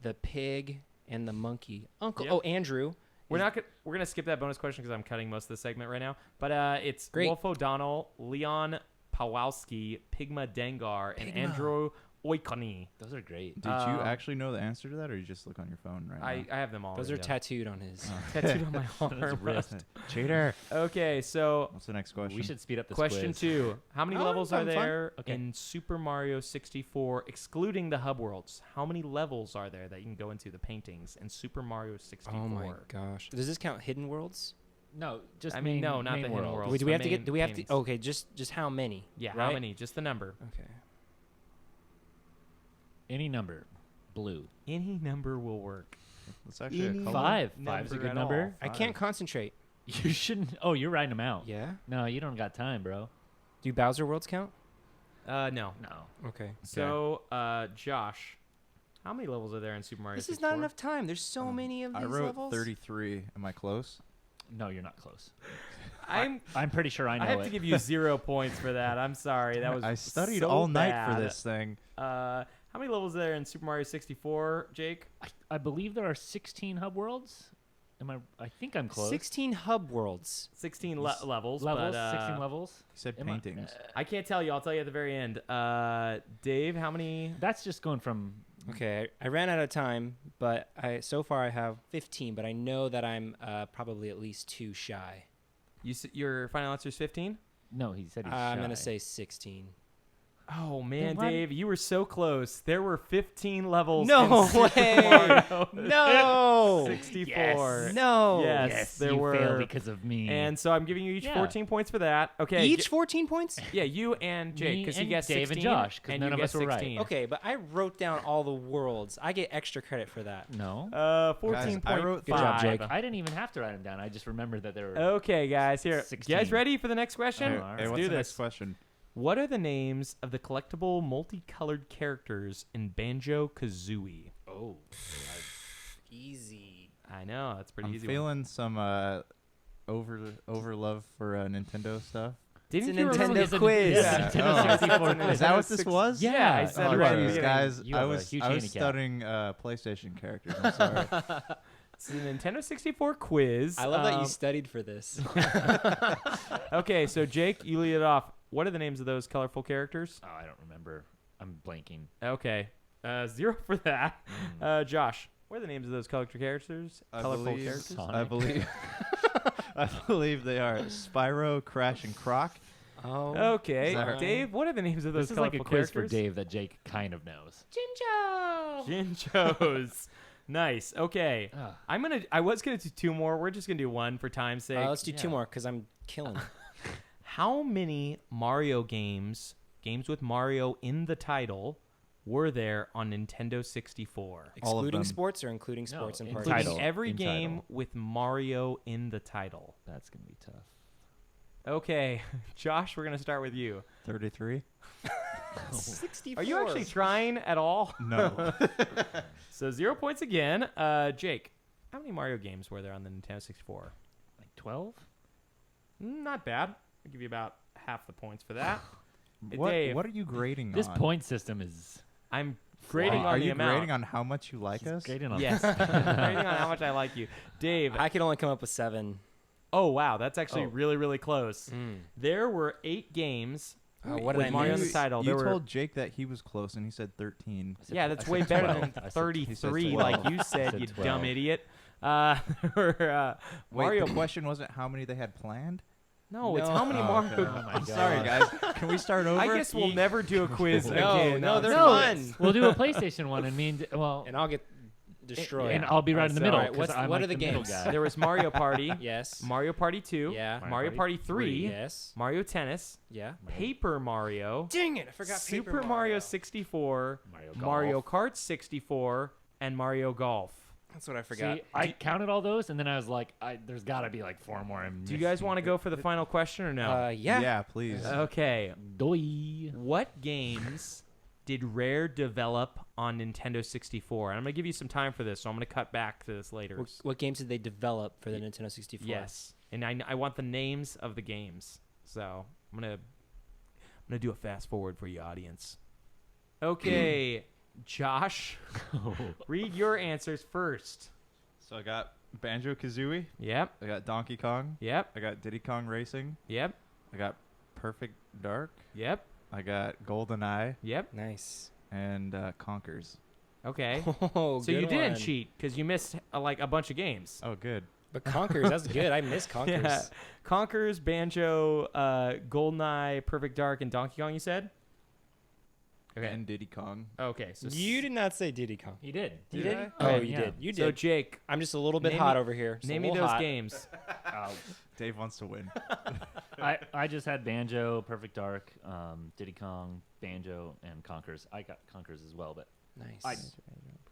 the pig, and the monkey. Uncle. Yep. Oh, Andrew. We're gonna skip that bonus question because I'm cutting most of the segment right now. But it's Great. Wolf O'Donnell, Leon Pawlowski, Pigma Dengar, and Pigma. Andrew Oikoni. Those are great. Did you Um, actually know the answer to that, or you just look on your phone right I have them all. Those are written down. tattooed on his. tattooed on my On his arm. wrist. now? Cheater. Okay, so What's the next question? We should speed up this question quiz. 2. How many Oh, levels are I'm fine. there Okay. in Super Mario 64, excluding the hub worlds? How many levels are there that you can go into the paintings in Super Mario 64? Oh my gosh. Does this count hidden worlds? No, just I mean, main, no, not main the hidden world. worlds. Wait, do we the have to get? main Do we have paintings. to? Okay, just how many? Yeah, how right? many? Just the number. Okay. Any number. Blue. Any number will work. That's actually a color. Five. Five's a number good at number. I can't concentrate. You shouldn't. Oh, you're writing them out. Yeah. No, you don't got time, bro. Do Bowser worlds count? No. No. Okay. So, Josh, how many levels are there in Super Mario This 64? is not enough time. There's so many of these I wrote levels. 33. Am I close? No, you're not close. I'm. I'm pretty sure I know I have it. to give you 0 points for that. I'm sorry. That was. I studied so all night bad. for this thing. How many levels are there in Super Mario 64, Jake? I believe there are 16 hub worlds. I think I'm close. 16 hub worlds. 16 levels. levels, but, 16 levels. He said Am I- paintings. I can't tell you. I'll tell you at the very end. Dave, how many? That's just going from. Okay, I ran out of time, but so far I have 15, but I know that I'm probably at least 2 shy. Your final answer is 15? No, he said he's I'm going to shy. say 16. Oh, man, why- Dave, you were so close. There were 15 levels. No in Super way. Mario No! 64. Yes. No! Yes, Yes, there you were. failed because of me. And so I'm giving you each Yeah. 14 points for that. Okay. Each 14 points? Yeah, you and Jake, Me because he and guessed Dave 16. and Josh, 'cause and none you of us guessed were right. 16. Okay, but I wrote down all the worlds. I get extra credit for that. no. 14.5. I wrote- Good job, Jake. I didn't even have to write them down. I just remembered that there were. Okay, guys, here. You 16. guys ready for the next question? All right. Hey, Let's what's do the this. next question? What are the names of the collectible multicolored characters in Banjo-Kazooie? Oh. Easy. I know, that's pretty I'm easy. feeling some over love for Nintendo stuff. Didn't It's you a remember? Nintendo quiz. Yeah, Nintendo 64 quiz. Is that what this was? Yeah, I said Oh, it You right are at the these beginning. guys. You I have a was huge I was handicap. studying PlayStation characters. I'm sorry. It's the Nintendo 64 quiz. I love that you studied for this. Okay, so Jake, you lead it off. What are the names of those colorful characters? Oh, I don't remember. I'm blanking. Okay, 0 for that. Josh, what are the names of those colorful characters? Colorful characters. Sonic. I believe. I believe they are Spyro, Crash, and Croc. Oh. Okay, Is that right? Dave, what are the names of those This is like colorful a quiz characters? for Dave that Jake kind of knows. Jinjos. Nice. Okay. Ugh. I was gonna do 2 more. We're just gonna do 1 for time's sake. Let's do 2 more because I'm killing. How many Mario games with Mario in the title, were there on Nintendo 64? All of Excluding them. sports or including sports and parties? Including Title. every In game title. with Mario in the title. That's gonna be tough. Okay, Josh, we're gonna start with you. 33. 64. Are you actually trying at all? No. So 0 points again. Jake, how many Mario games were there on the Nintendo 64? Like 12? Not bad. I'll give you about half the points for that. what Dave, What are you grading This on? point system is I'm grading on Are the you amount. grading on how much you like us? grading on. Yes, grading on how much I like you, Dave. I could only come up with 7. Oh wow, that's actually Oh. really really close. There were 8 games what did with I Mario on miss? the title. You There were, told Jake that he was close, and he said 13. yeah, that's I way said better 12. than I said- 33, 12. like you I said, said you 12. dumb idiot. There were, Wait, Mario. the question wasn't how many they had planned. No, it's No. how many Oh, Mario. okay. Oh my I'm sorry, God. guys. Can we start over? I guess we'll never do a quiz No, again. no, they're No, fun. we'll do a PlayStation one and And I'll get destroyed. and I'll be right in the So, middle. alright, 'cause what's- I'm what like are the middle games? guy. There was Mario Party, Yes. Mario Party 2, Yeah. Mario Party 3, Yes. Mario Tennis, Yeah. Paper Mario, Dang it! I forgot Super Mario 64, Mario Kart 64, and Mario Golf. That's what I forgot. See, I counted all those, and then I was like, there's got to be like 4 more. Do you guys want to go for the final question or no? Yeah. Yeah, please. Okay. Doi. What games did Rare develop on Nintendo 64? And I'm going to give you some time for this, so I'm going to cut back to this later. What games did they develop for the Nintendo 64? Yes. And I want the names of the games. So I'm going to do a fast forward for you audience. Okay, Josh, read your answers first. So I got Banjo-Kazooie. Yep. I got Donkey Kong. Yep. I got Diddy Kong Racing. Yep. I got Perfect Dark. Yep. I got GoldenEye Yep. Nice. and Conkers. Okay. Oh, So you good didn't one. cheat because you missed like a bunch of games. Oh, good. But Conkers, that's good. I miss Conkers. Yeah. Conkers, Banjo, GoldenEye, Perfect Dark, and Donkey Kong, you said? Okay. And Diddy Kong. Okay. So You did not say Diddy Kong. He did. You Did did? I? Oh, Okay, you yeah. did. You So did. Jake, I'm just a little bit name hot me- over here. Just a name me little those hot. games. Dave wants to win. I just had Banjo, Perfect Dark, Diddy Kong, Banjo, and Conkers. I got Conkers as well, but Nice.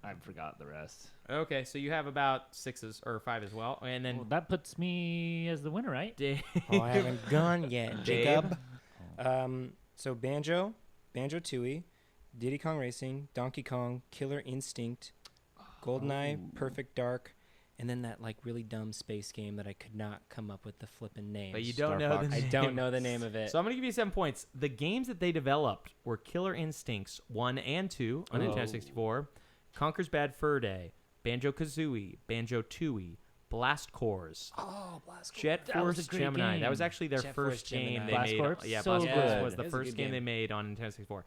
I forgot the rest. Okay, so you have about 6s or 5 as well, and then Well, that puts me as the winner, right? Dave. Oh, I haven't gone yet, Dave? Jacob. So Banjo Tooie, Diddy Kong Racing, Donkey Kong, Killer Instinct, GoldenEye, Perfect Dark, and then that like really dumb space game that I could not come up with the flipping name. But you Star don't know Fox. the I name. don't know the name of it. So I'm going to give you 7 points. The games that they developed were Killer Instincts 1 and 2 on Oh. Nintendo 64, Conker's Bad Fur Day, Banjo-Kazooie, Banjo-Tooie, Blast Cores. Oh, Blast Jet That was Force a great Gemini. That was game. actually their Jet first Force game Gemini. they Blast made. Corps? Yeah, So Blast good. Corps was It the was a first good game they game. made on Nintendo 64.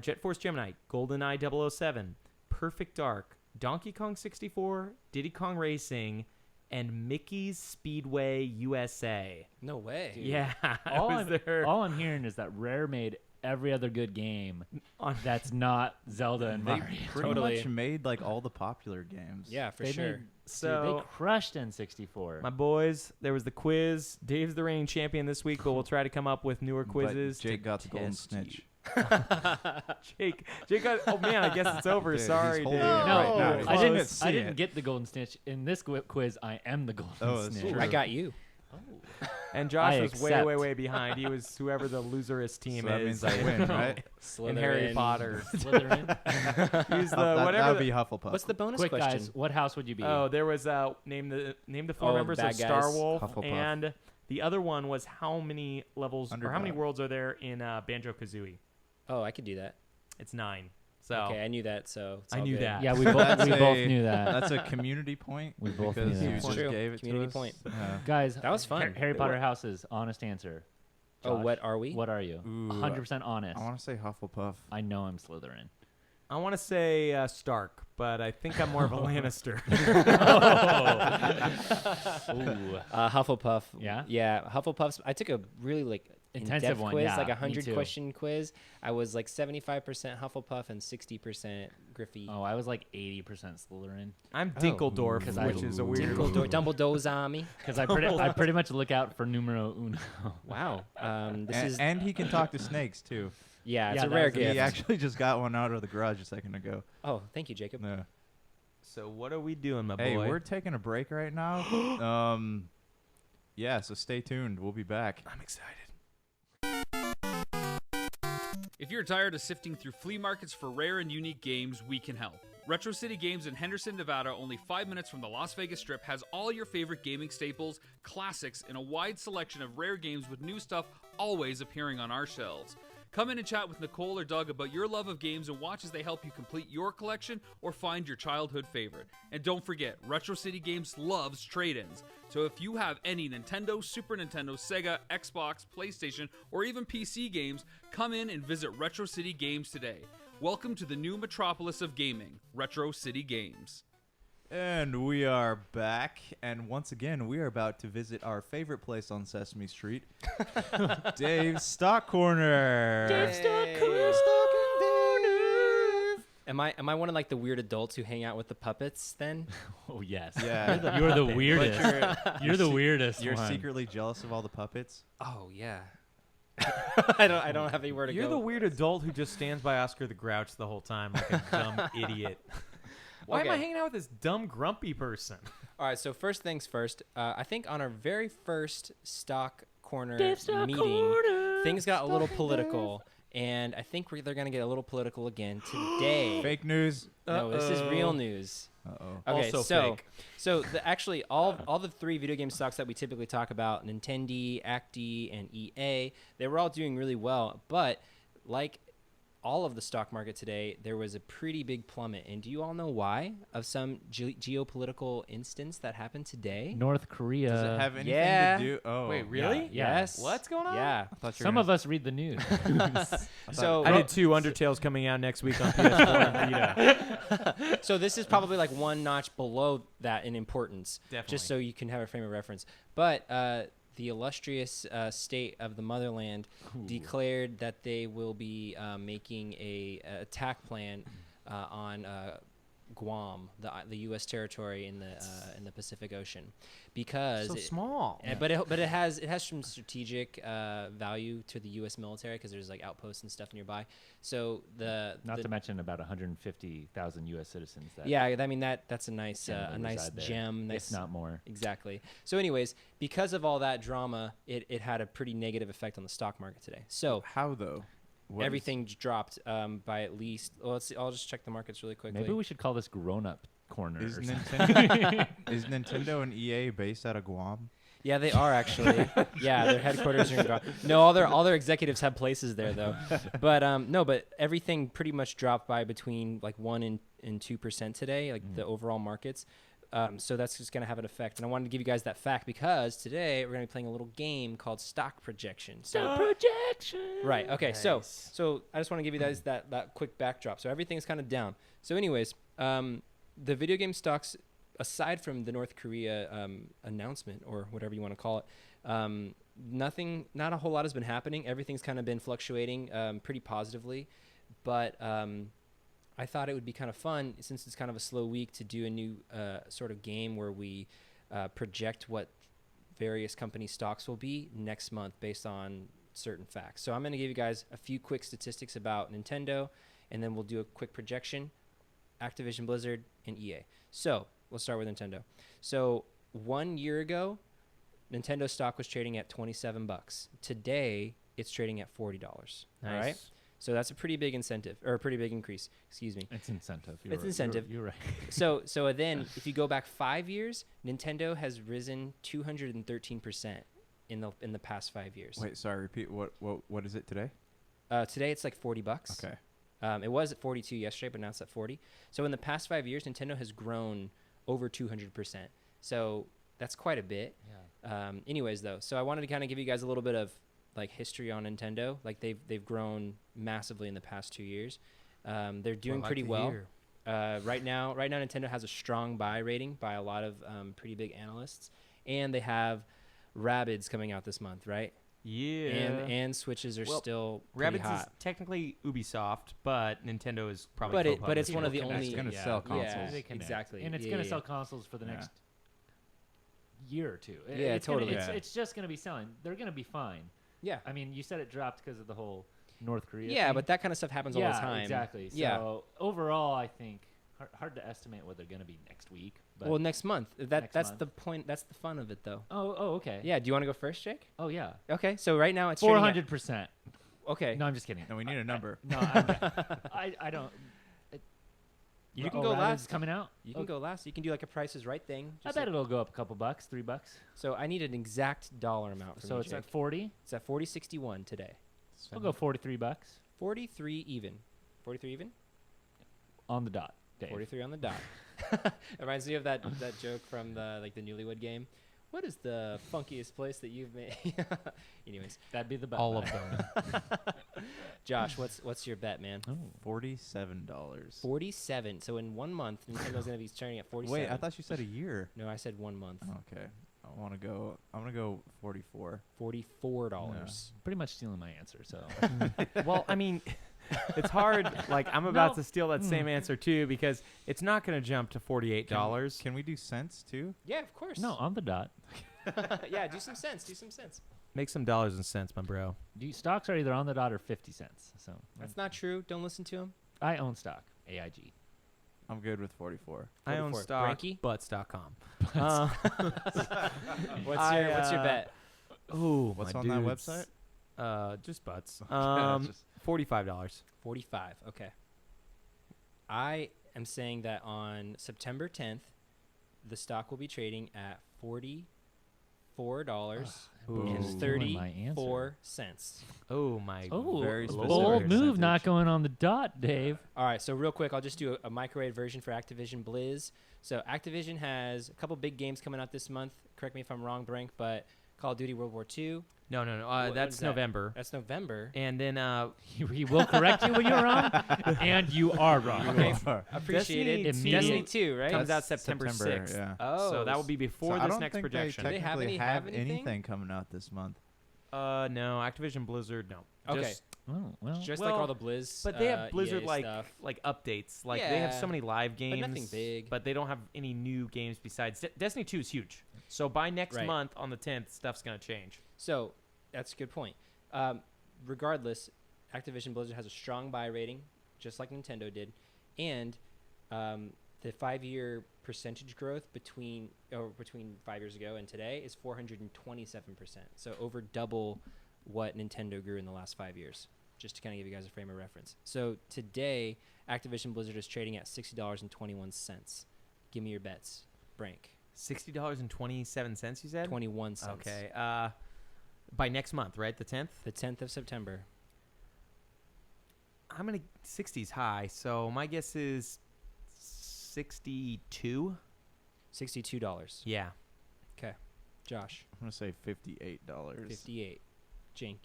Jet Force Gemini, GoldenEye 007, Perfect Dark, Donkey Kong 64, Diddy Kong Racing, and Mickey's Speedway USA. No way. Yeah, All I was I'm, there. all I'm hearing is that Rare made every other good game On- that's not Zelda and They Mario. pretty Totally. much made like all the popular games. Yeah, for They sure. made- So- dude, they crushed N64. My boys, there was the quiz. Dave's the reigning champion this week, but we'll try to come up with newer But quizzes. to Jake got the golden test snitch. you. Jake got. Oh man, I guess it's over. Dude, he's Sorry, holding Dave. it no, right now. He's I close. didn't. See I didn't it. get the golden snitch in this quiz. I am the golden Oh, that's snitch. true. I got you. And Josh I was way, accept. way, way behind. He was whoever the loserist team So that is. means I win, right? in Harry Slytherin. Potter. Slytherin. He's the That whatever. would be Hufflepuff. What's the bonus Quick question? guys, what house would you be? Oh, there was name the four Oh, members of bad Star guys. Wolf, Hufflepuff. and the other one was how many levels or how many Underdog. worlds are there in Banjo Kazooie? Oh, I could do that. It's 9. So Okay, I knew that. So it's I all knew good. that. yeah, we both That's knew that. That's a community point. We both because knew you that. just True. gave it Community to us. point. Guys, That was fun. Harry Potter houses. Honest answer. Oh, Josh, what are we? What are you? Ooh, 100% honest. I want to say Hufflepuff. I know I'm Slytherin. I want to say Stark, but I think I'm more of a Lannister. Ooh. Hufflepuff. Yeah? Yeah, Hufflepuffs. I took a really Intensive in-depth one, quiz, yeah, like me a 100 too. question quiz. I was like 75% Hufflepuff and 60% Griffey. Oh, I was like 80% Slytherin I'm Oh. Dinkeldorf, 'Cause which is a weird. Dumbledore's army. because I pretty much look out for numero uno. Wow. This And, is and he can talk to snakes too. yeah, it's Yeah, a that rare was a- gift. He actually just got one out of the garage a second ago. Oh, thank you, Jacob. No. So what are we doing, my Hey, boy? we're taking a break right now. Yeah, so stay tuned. We'll be back. I'm excited. If you're tired of sifting through flea markets for rare and unique games, we can help. Retro City Games in Henderson, Nevada, only 5 minutes from the Las Vegas Strip, has all your favorite gaming staples, classics, and a wide selection of rare games with new stuff always appearing on our shelves. Come in and chat with Nicole or Doug about your love of games and watch as they help you complete your collection or find your childhood favorite. And don't forget, Retro City Games loves trade-ins. So if you have any Nintendo, Super Nintendo, Sega, Xbox, PlayStation, or even PC games, come in and visit Retro City Games today. Welcome to the new metropolis of gaming, Retro City Games. And we are back. And once again, we are about to visit our favorite place on Sesame Street, Dave's Stock Corner. Am I one of like the weird adults who hang out with the puppets then? Oh yes. Yeah. You're the But weirdest. You're the se- weirdest You're one. secretly jealous of all the puppets. Oh yeah. I don't have anywhere to You're go. the weird adult who just stands by Oscar the Grouch the whole time like a dumb idiot. Why am I Okay. hanging out with this dumb grumpy person? All right, so first things first. I think on our very first stock corner Dave's Stock meeting, Corner, things got a little political, and I think they're going to get a little political again today. Fake news. No, this is real news. Uh-oh. Okay, Also so fake. actually all the 3 video game stocks that we typically talk about, Nintendo, Acti, and EA, they were all doing really well, but like all of the stock market today, there was a pretty big plummet. And do you all know why? Of some geopolitical instance that happened today? North Korea. Does it have anything yeah. to do? Oh, Wait, really? Yeah. Yes. What's going on? Yeah. I thought you were Some gonna of us read the news. So I did 2 Undertales coming out next week on PS4 and Vita. so this is probably like one notch below that in importance, Definitely. just so you can have a frame of reference. But the illustrious state of the motherland declared that they will be making a attack plan on Guam, the U.S. territory in the Pacific Ocean, because So small. but it has some strategic value to the U.S. military because there's like outposts and stuff nearby. So Not to mention about 150,000 U.S. citizens. That yeah, I mean that's a nice generally reside there, gem. Nice, if not more. exactly. So, anyways, because of all that drama, it had a pretty negative effect on the stock market today. So How though? What is- everything dropped by at least. Well, let's see. I'll just check the markets really quickly. Maybe we should call this grown-up corner. Is or something. Nintendo, is Nintendo and EA based out of Guam? Yeah, they are actually. Yeah, their headquarters are in Guam. No, all their executives have places there though. But no, but everything pretty much dropped by between like 1% and 2% today, like the overall markets. So that's just going to have an effect. And I wanted to give you guys that fact because today we're going to be playing a little game called Stock Projection. So, Projection. right. Okay. So Nice. I just want to give you guys that quick backdrop. So everything's kind of down. So anyways, the video game stocks, aside from the North Korea announcement or whatever you want to call it, not a whole lot has been happening. Everything's kind of been fluctuating pretty positively. But I thought it would be kind of fun, since it's kind of a slow week, to do a new sort of game where we project what various company stocks will be next month based on certain facts. So I'm going to give you guys a few quick statistics about Nintendo, and then we'll do a quick projection, Activision Blizzard, and EA. So let's start with Nintendo. So 1 year ago, Nintendo stock was trading at $27. Today, it's trading at $40. All right. Nice. So that's a pretty big incentive, or a pretty big increase. Excuse me. It's incentive. It's incentive. You're right. So then, if you go back 5 years, Nintendo has risen 213% in the past 5 years. Wait, sorry. Repeat. What is it today? Today it's like $40. Okay. It was at 42 yesterday, but now it's at 40. So in the past 5 years, Nintendo has grown over 200%. So that's quite a bit. Yeah. Anyways, though, so I wanted to kind of give you guys a little bit of like history on Nintendo. Like they've grown massively in the past 2 years. They're doing pretty well. Right now Nintendo has a strong buy rating by a lot of pretty big analysts, and they have Rabbids coming out this month, right? Yeah. And Switches are Well, still pretty Rabbids hot. is technically Ubisoft, but Nintendo is probably. But it's one of the Connect. only. It's gonna Yeah. sell Yeah, consoles. they connect. Exactly. And it's Yeah, going to yeah, sell yeah. consoles for the Yeah. next year or two. Yeah, It's gonna- totally. it's just going to be selling. They're going to be fine. Yeah. I mean, you said it dropped because of the whole North Korea Yeah, thing. but that kind of stuff happens all the time. Exactly. Yeah. So overall, I think hard to estimate what they're going to be next week. But Well, next month. Next That's month. the point. That's the fun of it, though. oh, okay. Yeah. Do you want to go first, Jake? Oh, yeah. Okay. So right now it's trading at- 400%. Okay. No, I'm just kidding. No, we need a number. No, I don't. You can Oh, go Rabbids last. is coming out. You can Okay. go last. You can do like a Price is Right thing. I Just bet like- it'll go up a couple bucks, $3. So I need an exact dollar amount from So you, it's Jake. at 40. It's at 40.61 today. We'll go $43 43 even. 43 even. on the dot. Dave. 43 on the dot. It reminds me of that joke from the Newlywed Game. What is the funkiest place that you've made? Anyways, That'd be the bet. all of them. Josh, what's your bet, man? Oh. $47. 47. So in 1 month, Nintendo's gonna be starting at 47. Wait, I thought you said a year. No, I said 1 month. Okay. I'm gonna go 44. $44. Pretty much stealing my answer. So Well, I mean, it's hard. Like, I'm about to steal that same answer too, because it's not going to jump to $48. Can we do cents too? Yeah, of course. no, on the dot. Yeah, do some sense. Do some sense. Make some dollars and cents, my bro. Stocks are either on the dot or 50 cents. So That's not true. Don't listen to him. I own stock. AIG. I'm good with 44. I own 44. stock, Frankie? butts.com. What's your bet? Oh, What's on that website? Just butts. Just- $45. 45. Okay. I am saying that on September 10th, the stock will be trading at $44 Ooh. and Stealing my answer. 34 cents. Oh my. Oh, Very Lord. bold specific move not percentage. going on the dot, Dave. All right, so real quick, I'll just do a microwave version for Activision Blizz. So Activision has a couple big games coming out this month. Correct me if I'm wrong, Brink, but Call of Duty World War II. No. What is That's that? November. That's November. And then He will correct you when you're wrong, and you are wrong. Okay, appreciated. Destiny Destiny 2, 2 right? comes out That's September 6th. Yeah. Oh, So that will be before So I this don't next think projection. Do they have technically have anything? anything coming out this month. No, Activision Blizzard, no. Okay. Just- Oh, well, just like Well, all the Blizz. but they have Blizzard EA stuff. like updates. Like they have so Yeah, many live games, nothing big. But they don't have any new games besides Destiny 2 is huge. So by next Right. month on the 10th, stuff's gonna change. So that's a good point. Regardless, Activision Blizzard has a strong buy rating, just like Nintendo did, and the 5-year percentage growth between 5 years ago and today is 427%. So over double what Nintendo grew in the last 5 years. Just to kind of give you guys a frame of reference. So today, Activision Blizzard is trading at $60.21. Give me your bets, Brank. $60.27, you said? 21 cents. Okay. By next month, right? The 10th. The 10th of September. I'm gonna 60s high, so my guess is 62. $62. Yeah. Okay. Josh, I'm gonna say $58. 58. Jink.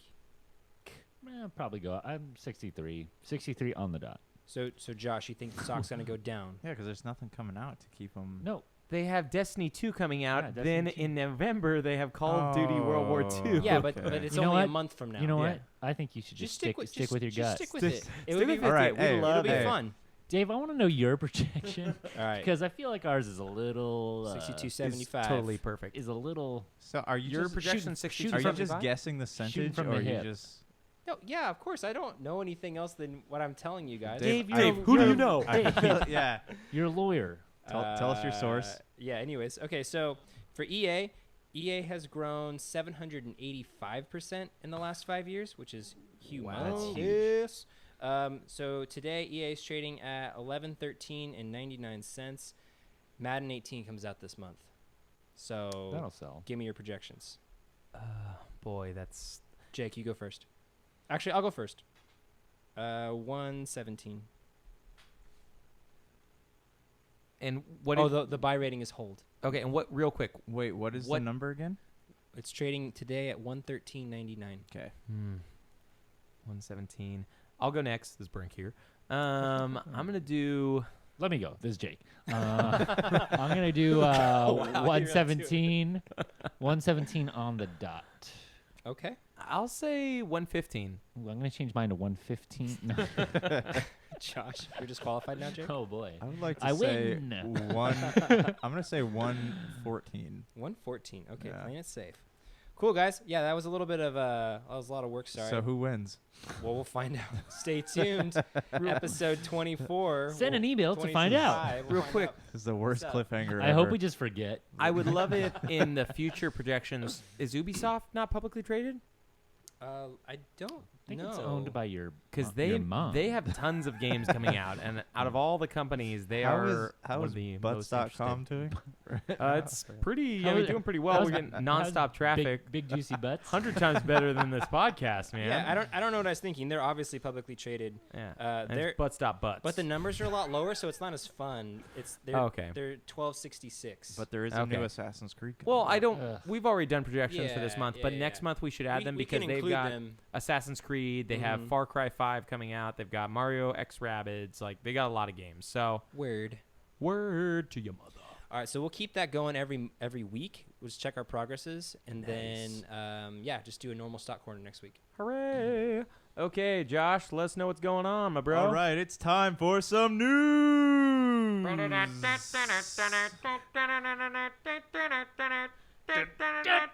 Probably go. I'm 63. 63 on the dot. So Josh, you think the stock's gonna go down? Yeah, because there's nothing coming out to keep them. No. They have Destiny 2 coming out. Yeah, then Destiny 2. in November, they have Call of Duty World War II. Yeah, but Okay. it's You know only a what? month from now. You know Yeah. what? I think you should just stick with with your gut. Stick with Stick- it. It stick would be with it. All right, it'll hey, it'll be hey. fun. Dave, I want to know your projection All right. because I feel like ours is a little 62.75. Totally perfect. is a little. So are you Your just projection shoot 60 are you just 75? guessing the Shooting percentage, from or the are you hip. just? No, yeah, of course. I don't know anything else than what I'm telling you guys. Dave, Dave, who do you know? I feel, yeah. You're a lawyer. Tell us your source. Yeah. Anyways, okay. So for EA has grown 785% in the last 5 years, which is humongous. Wow, that's huge. So today EA is trading at 11.13 Madden 18 comes out this month. So That'll sell. give me your projections. Boy, that's Jake, you go first. Actually, I'll go first. 117. and what? Oh, did- the buy rating is hold. okay, and what? Real quick. Wait, what is What- the number again? It's trading today at 113.99. Okay. 117. I'll go next. This is Brink here. I'm gonna do. Let me go. This is Jake. I'm gonna do you're up to it. 117. 117 on the dot. Okay. I'll say 115. Well, I'm gonna change mine to 115. No. Josh, you're disqualified now, Jake. Oh boy. I would like to I say win. one. I'm gonna say 114. 114. Okay, Yeah. playing it safe. Cool, guys. Yeah, that was a little bit of that was a lot of work. Sorry. So who wins? Well, we'll find out. Stay tuned. Episode 24. Send an email to find out. 25, we'll Real find quick. out. This is the worst up? cliffhanger. I hope ever. we just forget. I would love it in the future projections. Is Ubisoft not publicly traded? I don't I think know. it's owned by your Because your mom. they have tons of games coming out, and out of all the companies, they How are how one is of the most butts.com interested. doing? It's pretty. How We're is- doing pretty well. how's- We're getting how's nonstop traffic. Big juicy butts. 100 times better than this podcast, man. Yeah, I don't know what I was thinking. They're obviously publicly traded. Yeah. And And they're it's butts. but the numbers are a lot lower, so it's not as fun. They're Oh, okay. They're 1266. But there is a Okay. new Assassin's Creed. Well, coming I out. don't. Ugh. We've already done projections for this Yeah, month, yeah, but yeah. next month we should add them we because can they've include got them. Assassin's Creed. They have Mhm. Far Cry 5 coming out. They've got Mario X Rabbids. Like they got a lot of games. So Word. word to your mother. All right, so we'll keep that going every week. We'll just check our progresses, and Nice. then just do a normal stock corner next week. Hooray! Okay, Josh, let us know what's going on, my bro. All right, it's time for some news.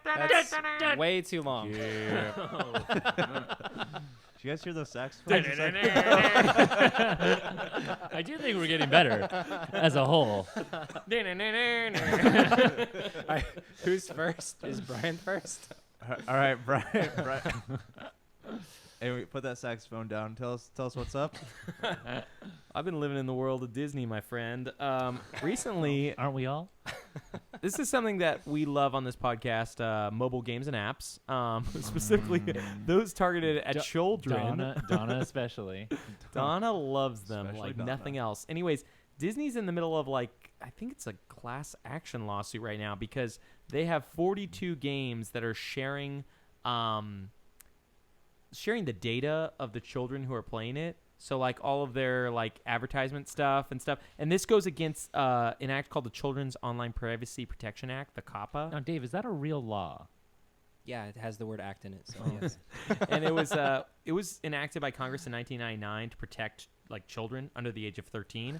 That's way too long. Did you guys hear those saxophones? I do think we're getting better as a whole. Who's first? Is Brian first? All right, Brian. Hey, we put that saxophone down. Tell us what's up. I've been living in the world of Disney, my friend. Recently, Aren't we all? this is something that we love on this podcast: mobile games and apps, specifically those targeted at children. Donna especially. Donna loves them Especially like Donna. nothing else. Anyways, Disney's in the middle of I think it's a class action lawsuit right now because they have 42 games that are sharing the data of the children who are playing it. So all of their advertisement stuff and stuff. And this goes against an act called the Children's Online Privacy Protection Act, the COPPA. Now, Dave, is that a real law? Yeah, it has the word "act" in it. So Oh. yes. And it was enacted by Congress in 1999 to protect children under the age of 13.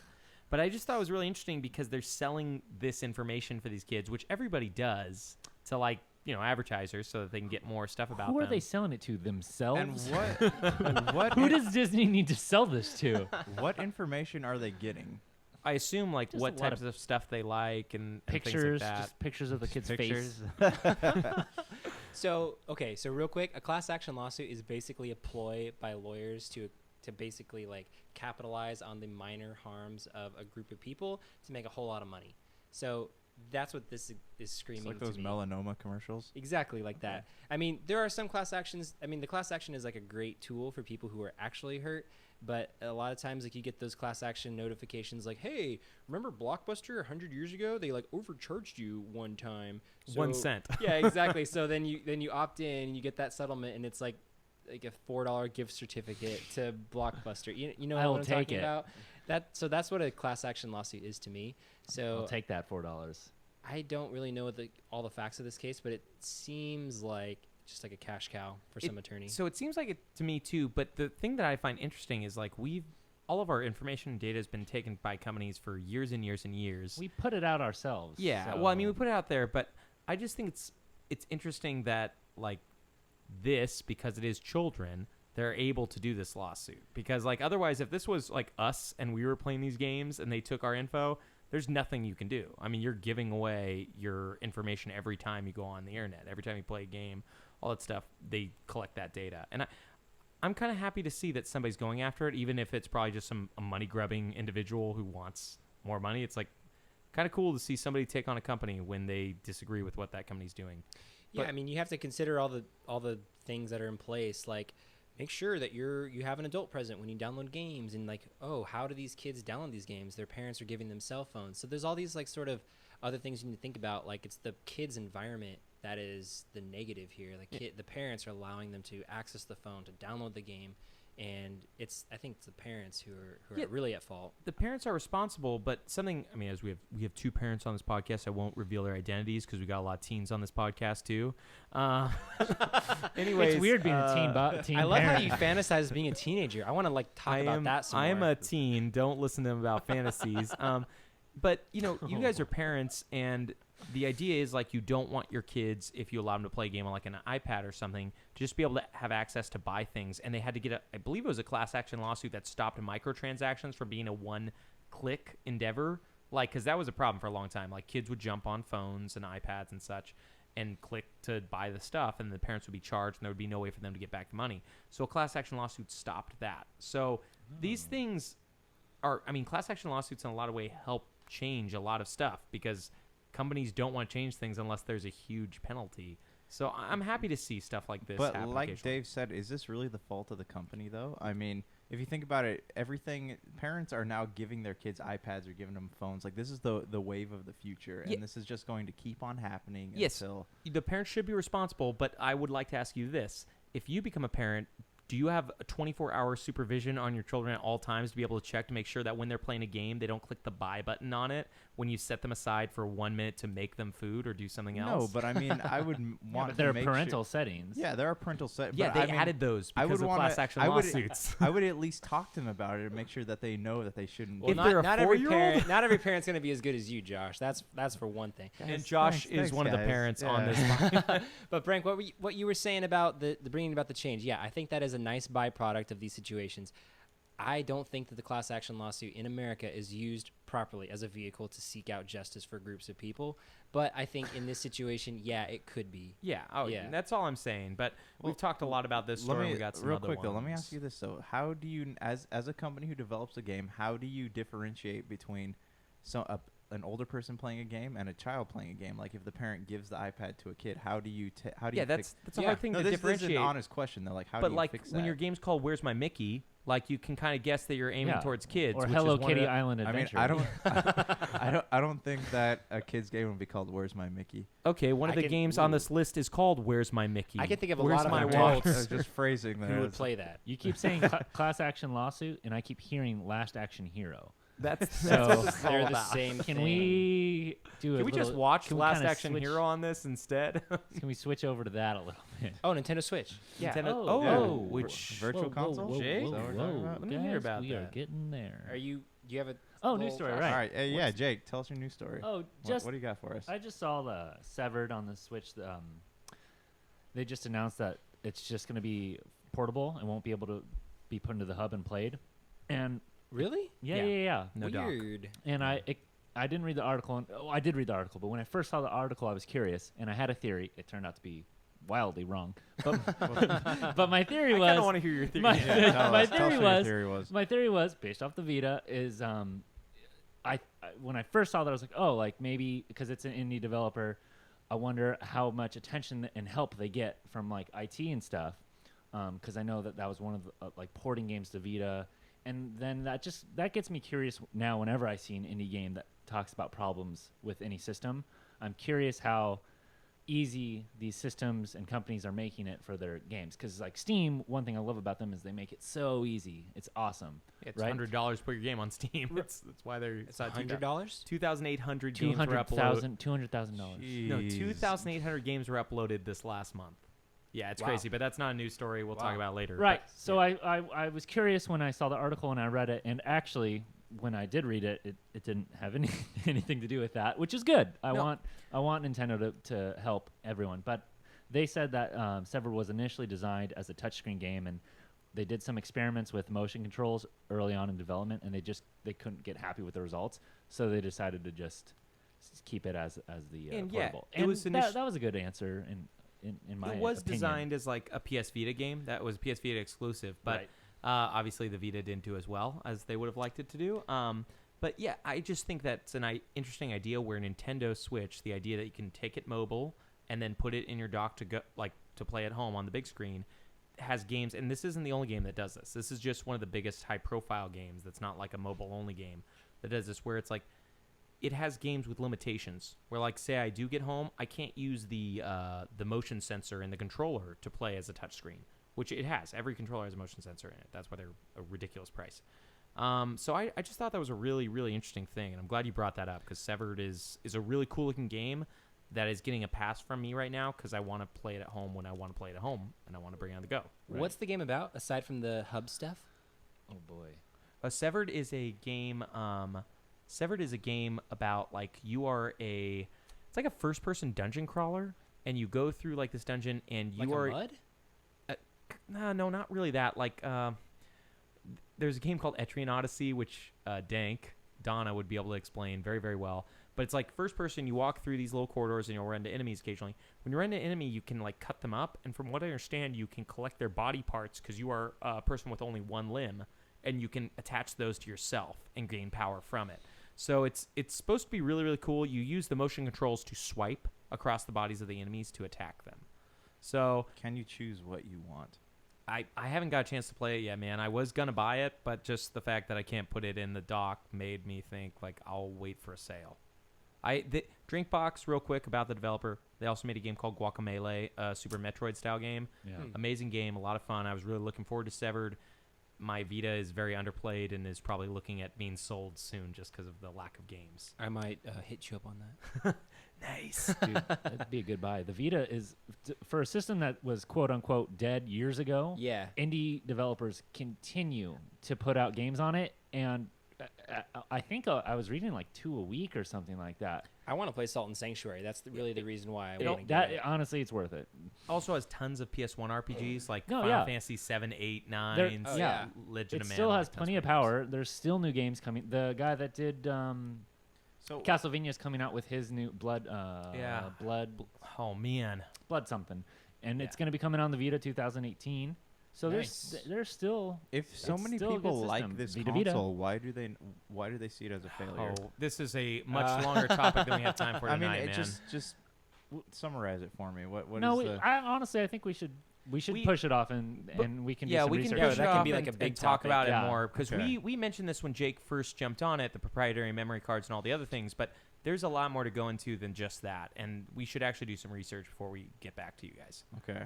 But I just thought it was really interesting because they're selling this information for these kids, which everybody does, to advertisers so that they can get more stuff about Who them. are they selling it to? Themselves? And what Who does Disney need to sell this to? what information are they getting? I assume Just what a lot types of stuff they like and Pictures, things like that. just pictures of the kid's Pictures. face. So real quick, a class action lawsuit is basically a ploy by lawyers to basically capitalize on the minor harms of a group of people to make a whole lot of money. So that's what this is It's screaming like to those me. melanoma commercials. Exactly like that. I mean, there are some class actions. I mean, the class action is a great tool for people who are actually hurt. But a lot of times, like, you get those class action notifications like, hey, remember Blockbuster 100 years ago? They like overcharged you one time. 1 cent. Yeah, exactly. So then you opt in and you get that settlement, and it's like a $4 gift certificate to Blockbuster. You know I will what I'm take talking it. about? So that's what a class action lawsuit is to me. So I'll take that $4. I don't really know all the facts of this case, but it seems like just like a cash cow for some attorney. So it seems like it to me too. But the thing that I find interesting is like all of our information and data has been taken by companies for years and years and years. We put it out ourselves. Yeah. so- Well, I mean, we put it out there, but I just think it's interesting that like this, because it is children, they're able to do this lawsuit. Because like otherwise, if this was like us and we were playing these games and they took our info, there's nothing you can do. I mean, you're giving away your information every time you go on the internet. Every time you play a game, all that stuff, they collect that data. And I'm kind of happy to see that somebody's going after it, even if it's probably just a money-grubbing individual who wants more money. It's like kind of cool to see somebody take on a company when they disagree with what that company's doing. Yeah, But- I mean, you have to consider all the things that are in place. Like, make sure that you have an adult present when you download games, and like, oh, how do these kids download these games? Their parents are giving them cell phones. So there's all these like sort of other things you need to think about. Like, it's the kid's environment that is the negative here. The parents are allowing them to access the phone to download the game, and I think it's the parents who are really at fault. The parents are responsible, but something, I mean, as we have two parents on this podcast, I won't reveal their identities because we got a lot of teens on this podcast too. Anyways, It's weird being a teen I love how parent. you fantasize being a teenager. I want to like talk about that some I am more. a teen. Don't listen to them about fantasies. But you know, you guys are parents, and the idea is like you don't want your kids, if you allow them to play a game on like an iPad or something, to just be able to have access to buy things. And they had to get I believe it was a class action lawsuit that stopped microtransactions from being a one-click endeavor. Like, because that was a problem for a long time. Like, kids would jump on phones and iPads and such and click to buy the stuff, and the parents would be charged, and there would be no way for them to get back the money. So a class action lawsuit stopped that. So these things are, I mean, class action lawsuits in a lot of ways help change a lot of stuff because companies don't want to change things unless there's a huge penalty. So I'm happy to see stuff like this But happen like occasionally. Dave said, is this really the fault of the company, though? I mean, if you think about it, parents are now giving their kids iPads or giving them phones. Like, this is the wave of the future, and Yeah. this is just going to keep on happening Yes. until... The parents should be responsible, but I would like to ask you this. If you become a parent, do you have a 24-hour supervision on your children at all times to be able to check to make sure that when they're playing a game, they don't click the buy button on it when you set them aside for 1 minute to make them food or do something No, else? but I mean, I would want But to there are make parental settings. Yeah, there are parental settings. yeah, they added those because of class action lawsuits. I would at least talk to them about it and make sure that they know that they shouldn't. Well, If they're a not every 4-year-old? parent, not every parent's going to be as good as you, Josh. That's for one thing. And Josh thanks, is one of the guys. parents on Yeah. this podcast. But Frank, what you were saying about the bringing about the change? Yeah, I think that is a nice byproduct of these situations. I don't think that the class action lawsuit in America is used properly as a vehicle to seek out justice for groups of people. But I think in this situation, yeah, it could be. Yeah, Yeah. that's all I'm saying. But we've talked a lot about this Let story. me We got some real other quick though. Let me ones. ask you this though: how do you, as a company who develops a game, how do you differentiate between an older person playing a game and a child playing a game? Like, if the parent gives the iPad to a kid, how do you Yeah, fix? that's a Yeah. hard thing No, to this is differentiate. an honest question though. Like, how But do you like fix when that? your game's called "Where's My Mickey," like you can kind of guess that you're aiming Yeah. towards kids. Or which Hello is one of Kitty the- Island I mean, Adventure. I don't think that a kid's game would be called "Where's My Mickey." Okay, one of I the can- games on this list is called "Where's My Mickey." I can think of a Where's lot of my adults watch? I was just phrasing who there. would play that. You keep saying class action lawsuit, and I keep hearing Last Action Hero. That's So what this is all They're the about. same Can thing. we do? Can we just watch can we Last kinda Action switch- Hero on this instead? Can we switch over to that a little bit? Oh, Nintendo Switch. Yeah. Nintendo- Oh, oh, yeah. which Virtual console? Jake? Is that what we're talking about? Let me hear about we are that. getting there. Do you have a Oh, news little story, flash- right. All right, yeah, Jake, tell us your news story. Oh, What- just what do you got for us? I just saw the Severed on the Switch. They just announced that it's just going to be portable and won't be able to be put into the hub and played. And Really? yeah. No doc. Weird. And I didn't read the article. I did read the article, but when I first saw the article, I was curious, and I had a theory. It turned out to be wildly wrong. But, but my theory I was kind of want to hear your theory. my, Tell my us what theory your was theory was. my theory was based off the Vita is I when I first saw that I was like, oh, like maybe because it's an indie developer, I wonder how much attention and help they get from like IT and stuff, because I know that was one of the, like porting games to Vita and then that gets me curious now. Whenever I see an indie game that talks about problems with any system, I'm curious how easy these systems and companies are making it for their games. Because like Steam, one thing I love about them is they make it so easy. It's awesome. It's right? $100 per game on Steam. That's why they're It's $100. 2,800 games were uploaded. $200,000. No, Jeez. 2,800 games were uploaded this last month. Yeah, it's Wow. crazy, but that's not a news story. We'll talk about later. Right. But, So I was curious when I saw the article and I read it, and actually when I did read it, it didn't have anything to do with that, which is good. I want Nintendo to help everyone. But they said that Severed was initially designed as a touchscreen game, and they did some experiments with motion controls early on in development, and they couldn't get happy with the results, so they decided to just keep it as the And yeah, portable. it And was that was a good answer in my it was opinion. designed as like a PS Vita game. That was PS Vita exclusive, but Right. obviously the Vita didn't do as well as they would have liked it to do. But yeah, I just think that's an interesting idea where Nintendo Switch, the idea that you can take it mobile and then put it in your dock to go to play at home on the big screen, has games. And this isn't the only game that does this. This is just one of the biggest high-profile games that's not like a mobile-only game that does this, where it's like it has games with limitations where, like, say I do get home, I can't use the motion sensor in the controller to play as a touchscreen, which it has. Every controller has a motion sensor in it. That's why they're a ridiculous price. So I just thought that was a really, really interesting thing, and I'm glad you brought that up because Severed is a really cool-looking game that is getting a pass from me right now because I want to play it at home when I want to play it at home, and I want to bring it on the go. Right. What's the game about aside from the hub stuff? Oh boy. Severed is a game. Severed is a game about like it's like a first-person dungeon crawler, and you go through like this dungeon, and you Like are a mud? no, not really that. Like there's a game called Etrian Odyssey, which Donna would be able to explain very, very well. But it's like first-person. You walk through these little corridors, and you'll run into enemies occasionally. When you run into an enemy, you can like cut them up, and from what I understand, you can collect their body parts because you are a person with only one limb, and you can attach those to yourself and gain power from it. So it's supposed to be really, really cool. You use the motion controls to swipe across the bodies of the enemies to attack them. So Can you choose what you want? I haven't got a chance to play it yet, man. I was going to buy it, but just the fact that I can't put it in the dock made me think, like, I'll wait for a sale. Drinkbox, real quick about the developer, they also made a game called Guacamelee, a Super Metroid-style game. Yeah. Amazing game, a lot of fun. I was really looking forward to Severed. My Vita is very underplayed and is probably looking at being sold soon just because of the lack of games. I might hit you up on that. Nice. Dude, that'd be a good buy. The Vita is for a system that was quote unquote dead years ago. Yeah. Indie developers continue to put out games on it, and I think I was reading like 2 a week or something like that. I want to play Salt and Sanctuary. That's really the reason why I You know, want to that get it. honestly, it's worth it. Also has tons of PS1 RPGs like No, Final yeah. Fantasy 7, 8, 9, There- Oh, yeah. Legend It of Mana. still has tons plenty of games. power. There's still new games coming. The guy that did So Castlevania is coming out with his new Blood Oh, man. something, and it's going to be coming on the Vita 2018. So Nice. there's still if so It's many still a good people like system. this Vita Vita. console, why do they see it as a failure? Oh, this is a much longer topic than we have time for I mean, tonight, man. just summarize it for me. What no. is the I honestly, I think we should We- push it off and we can do some we can research. push that it can off be like and, a big and talk topic. about Yeah. it more because Okay. we mentioned this when Jake first jumped on it, the proprietary memory cards and all the other things, but there's a lot more to go into than just that, and we should actually do some research before we get back to you guys. okay?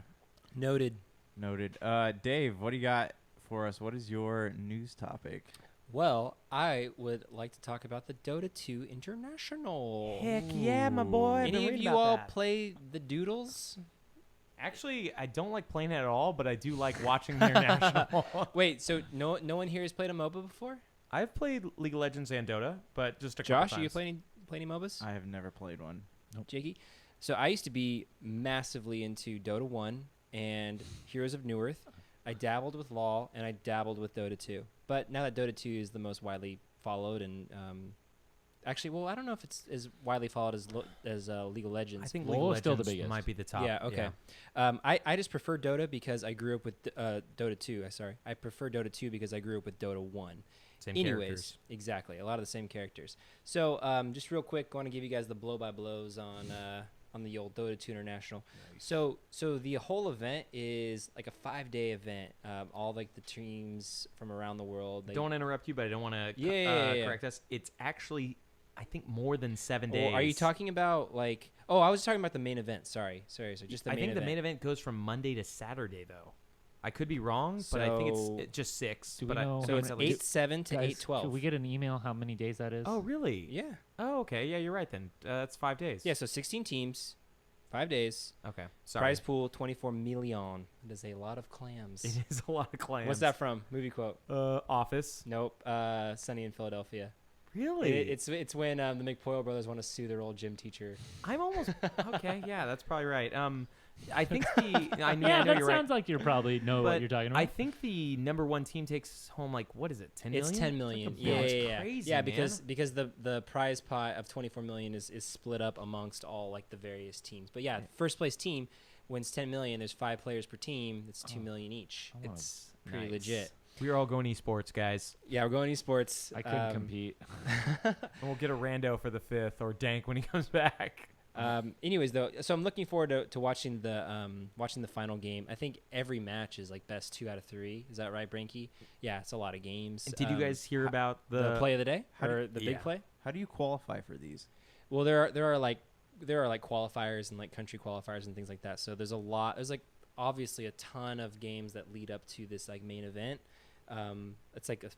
Noted. Noted. Dave, what do you got for us? What is your news topic? Well, I would like to talk about the Dota 2 International. Heck yeah, my boy. I've been Any of reading you about all that. play the Doodles? Actually, I don't like playing it at all, but I do like watching the international. Wait, so no one here has played a MOBA before? I've played League of Legends and Dota, but just a couple Josh, times. are you playing any MOBAs? I have never played one. Jakey? So I used to be massively into Dota 1 and Heroes of Newerth. I dabbled with LoL and I dabbled with Dota 2. But now that Dota 2 is the most widely followed and actually, well, I don't know if it's as widely followed as League of Legends. I think LoL League of is still the Legends biggest. might be the top. Yeah, okay. I just prefer Dota because I grew up with Dota 2. Sorry. I prefer Dota 2 because I grew up with Dota 1. Same Anyways, characters. exactly. A lot of the same characters. So just real quick, I want to give you guys the blow-by-blows on on the old Dota 2 International. So the whole event is like a 5-day event. All like the teams from around the world. Don't want to interrupt you, but I don't want to Yeah. correct us. It's actually, I think, more than 7 days. Are you talking about like? Oh, I was talking about the main event. Sorry. Just the I main think event. the main event goes from Monday to Saturday, though. I could be wrong, but I think So- it's just 6. Do we but know So how it's many- 8/7 to Guys, 8/12. Should we get an email how many days that is? Oh, really? Yeah. Oh, okay. Yeah, you're right then. That's 5 days. Yeah. So 16 teams, 5 days. Okay. Sorry. Prize pool 24 million. That is a lot of clams. It is a lot of clams. What's that from? Movie quote. Office. Nope. Sunny in Philadelphia. Really? It's when the McPoyle brothers want to sue their old gym teacher. I'm almost okay. Yeah, that's probably right. I think the I know, yeah, I know that you're sounds right. like you probably know But what you're talking about. I think the number 1 team takes home like what is it? 10 million? It's 10 million. That's Yeah, that's yeah. crazy, Yeah, man. because the prize pot of 24 million is split up amongst all like the various teams. But yeah, first place team wins 10 million. There's 5 players per team. That's 2 million each. I wanna- It's pretty nice. legit. We're all going esports, guys. Yeah, we're going esports. I couldn't compete. And we'll get a rando for the 5th or Dank when he comes back. Anyways, though, so I'm looking forward to watching the final game. I think every match is like best 2 out of 3. Is that right, Branky? Yeah, it's a lot of games. Did you guys hear about the play of the day how do- or the yeah. big play? How do you qualify for these? Well, there are like qualifiers and like country qualifiers and things like that. So there's a lot. There's like obviously a ton of games that lead up to this like main event. It's like a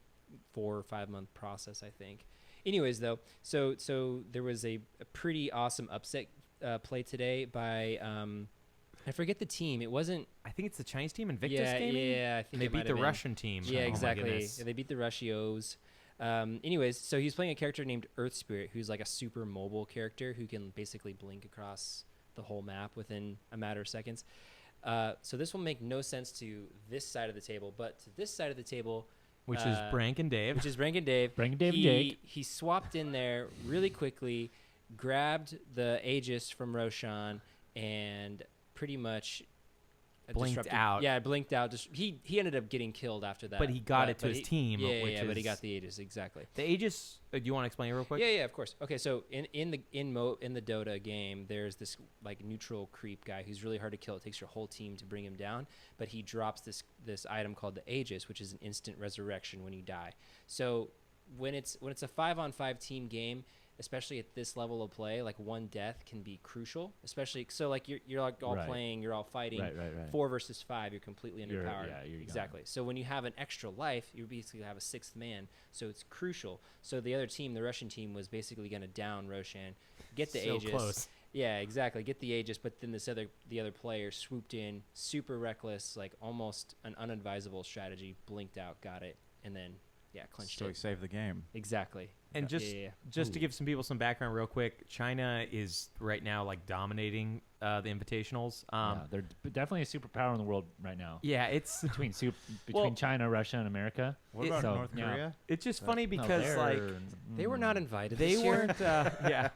4 or 5 month process, I think. Anyways, though, so there was a pretty awesome upset play today by I forget the team. It wasn't. I think it's the Chinese team Invictus Yeah, Gaming. yeah. I think And they it might beat the have been. Russian team. Yeah, Oh my exactly. goodness. Yeah, they beat the Rushios. Anyways, so he's playing a character named Earth Spirit, who's like a super mobile character who can basically blink across the whole map within a matter of seconds. So this will make no sense to this side of the table, but to this side of the table, Which is Brank and Dave. which is Rank and Dave. Rank and Dave and he, Jake. he swapped in there really quickly, grabbed the Aegis from Roshan, and pretty much Blinked disrupted- out. Yeah, blinked out. He ended up getting killed after that. But he got it to his he- team, Yeah, which yeah, but he is- got the Aegis exactly. The Aegis. Do you want to explain it real quick? Yeah, yeah, of course. Okay, so in the Dota game, there's this like neutral creep guy who's really hard to kill. It takes your whole team to bring him down, but he drops this item called the Aegis, which is an instant resurrection when you die. So when it's a 5-on-5 team game, especially at this level of play, like one death can be crucial. Especially so like you're like all Right. playing, you're all fighting. Right. 4 versus 5, you're completely You're- underpowered. yeah, you're gone. exactly. So when you have an extra life, you basically have a 6th man. So it's crucial. So the other team, the Russian team, was basically going to down Roshan, get the So Aegis. close. Yeah, exactly. Get the Aegis, but then the other player swooped in, super reckless, like almost an unadvisable strategy, blinked out, got it, and then clinched So he it. saved the game. Exactly. And Yeah, just yeah. just to give some people some background real quick, China is right now like dominating the invitationals. Yeah, they're definitely a superpower in the world right now. Yeah, it's Between Well- China, Russia, and America. What It- about so, North yeah. Korea? it's just funny No, because like they're- They were not invited. they this year. weren't. Yeah,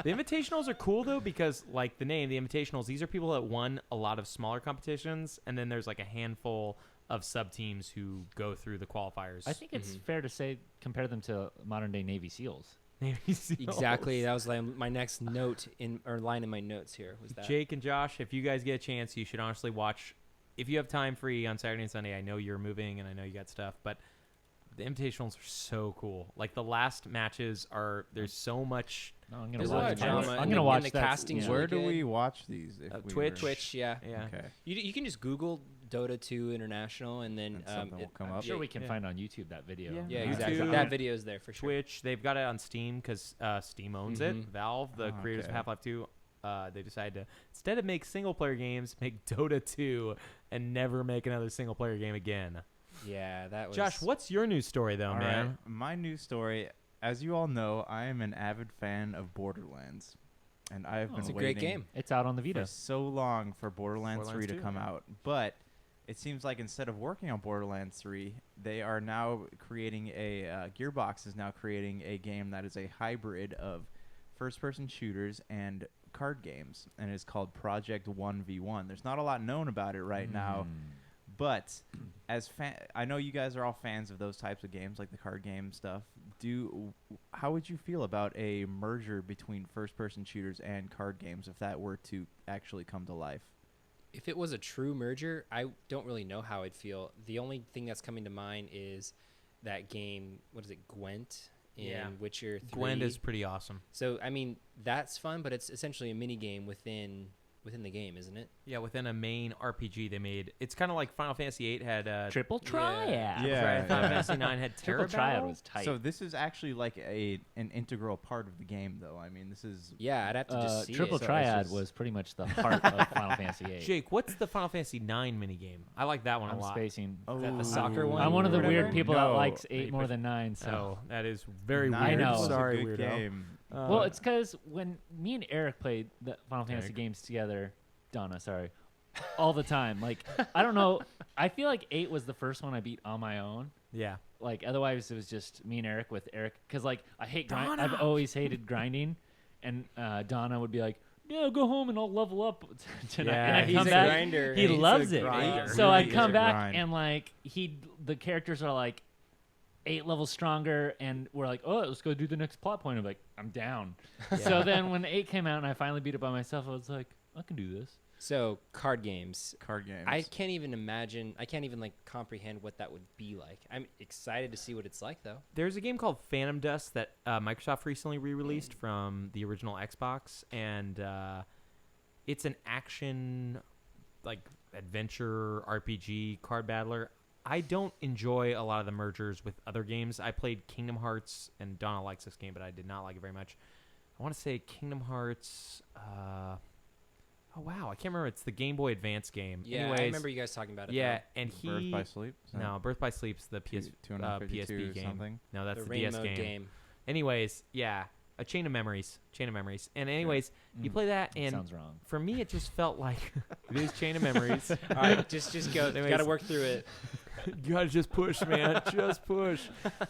the invitationals are cool though because like the name, the invitationals. These are people that won a lot of smaller competitions, and then there's like a handful of sub teams who go through the qualifiers. I think it's Mhm. fair to say compare them to modern day Navy SEALs. Navy SEALs. Exactly. That was like my next note line in my notes here was that. Jake and Josh, if you guys get a chance, you should honestly watch. If you have time free on Saturday and Sunday, I know you're moving and I know you got stuff, but the invitationals are so cool. Like the last matches are, there's so much. No, I'm gonna There's a lot watch of that. drama. I'm and gonna the- watch and the that. casting's yeah. really Where do good. we watch these? If we Twitch. were- Twitch, yeah. Yeah. Okay. You can just Google Dota 2 International and then And something will come I'm up. sure we can Yeah. find on YouTube that video. Yeah. Yeah, YouTube. exactly. That video is there for sure. Twitch, they've got it on Steam because Steam owns it. Mhm. Valve, the Oh, creators of okay. Half-Life 2, they decided to, instead of make single-player games, make Dota 2 and never make another single-player game again. Yeah, that was. Josh, what's your news story, though, All man? right, my news story. As you all know, I am an avid fan of Borderlands, and I have Oh, been It's a waiting great game. It's out on the for Vita. so long for Borderlands 3 Borderlands to 2, come yeah. out. But it seems like instead of working on Borderlands 3, they are now creating Gearbox is now creating a game that is a hybrid of first-person shooters and card games, and it's called Project 1v1. There's not a lot known about it right now. But as I know you guys are all fans of those types of games, like the card game stuff. how would you feel about a merger between first-person shooters and card games if that were to actually come to life? If it was a true merger, I don't really know how I'd feel. The only thing that's coming to mind is that game. What is it, Gwent in Yeah. Witcher 3? Gwent is pretty awesome. So I mean, that's fun, but it's essentially a mini game within the game, isn't it? Yeah, within a main RPG they made. It's kind of like Final Fantasy VIII had Triple Triad. Yeah. Final Fantasy IX had Triple Terra Triad Battle. was tight. So this is actually like an integral part of the game, though. I mean, this is Yeah, I'd have to just see Triple it. So it's Triad just- was pretty much the heart of Final Fantasy VIII. Jake, what's the Final Fantasy IX minigame? I like that one a I'm lot. spacing. that the soccer one? I'm one of the or weird whatever? people that No. likes 8 more than 9. So. Oh, that is very Nine weird. I know. was a Sorry, good weirdo. game. Well, it's because when me and Eric played the Final Fantasy Eric. games together, Donna, sorry, all the time. Like, I don't know. I feel like 8 was the first one I beat on my own. Yeah. Like, otherwise it was just me and Eric with Eric. Because, like, I hate grind. Donna! I've always hated grinding. And Donna would be like, "Yeah, go home and I'll level up tonight." Yeah, and I he's come a back. grinder. He He's a loves it. grinder. So Really I'd is come a back grind. and like the characters are like 8 levels stronger, and we're like, "Oh, let's go do the next plot point." I'm like, "I'm down." So then when 8 came out and I finally beat it by myself, I was like, "I can do this." So card games. Card games. I can't even imagine. I can't even like comprehend what that would be like. I'm excited to see what it's like, though. There's a game called Phantom Dust that Microsoft recently re-released from the original Xbox, and it's an action, like adventure RPG card battler. I don't enjoy a lot of the mergers with other games. I played Kingdom Hearts, and Donna likes this game, but I did not like it very much. I want to say Kingdom Hearts. Oh wow, I can't remember. It's the Game Boy Advance game. Yeah, Anyways, I remember you guys talking about it. Yeah, though. and Birth he by Sleep? Is that no Birth by Sleep's the PS 252 PSP or game. something? No, that's the the, rain DS mode game. Anyways, yeah, a chain of memories. And anyways, you play that, and Sounds wrong. for me, it just felt like it is chain of memories. All right, just go. Anyways. Got to work through it. You gotta just push, man. Just push.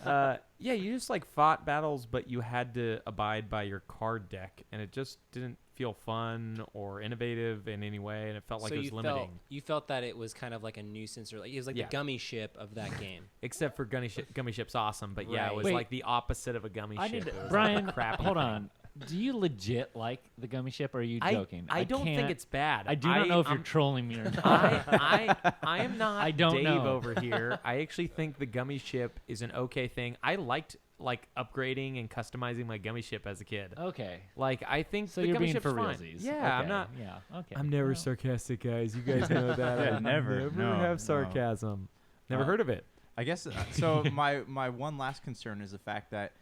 Yeah, you just like fought battles, but you had to abide by your card deck, and it just didn't feel fun or innovative in any way, and it felt like so it was you limiting. felt you felt that it was kind of like a nuisance, or like it was like Yeah. the gummy ship of that game. Except for Gummy Ship's awesome, but yeah, it Right. was Wait. like the opposite of a gummy I ship. need to, It was like a Brian. crappy Hold thing. on. Do you legit like the gummy ship, or are you joking? I don't think can't- it's bad. I do not know if you're I'm- trolling me or not. I am not I don't Dave know. over here. I actually think the gummy ship is an okay thing. I liked like upgrading and customizing my gummy ship as a kid. Okay. Like I think So the you're gummy being ship's for fine. realsies. Yeah, Okay. I'm not. Yeah. Okay. I'm never Well, sarcastic, guys. You guys know that. Yeah, I never. No, have no. sarcasm. Never Uh, heard of it. I guess so. My one last concern is the fact that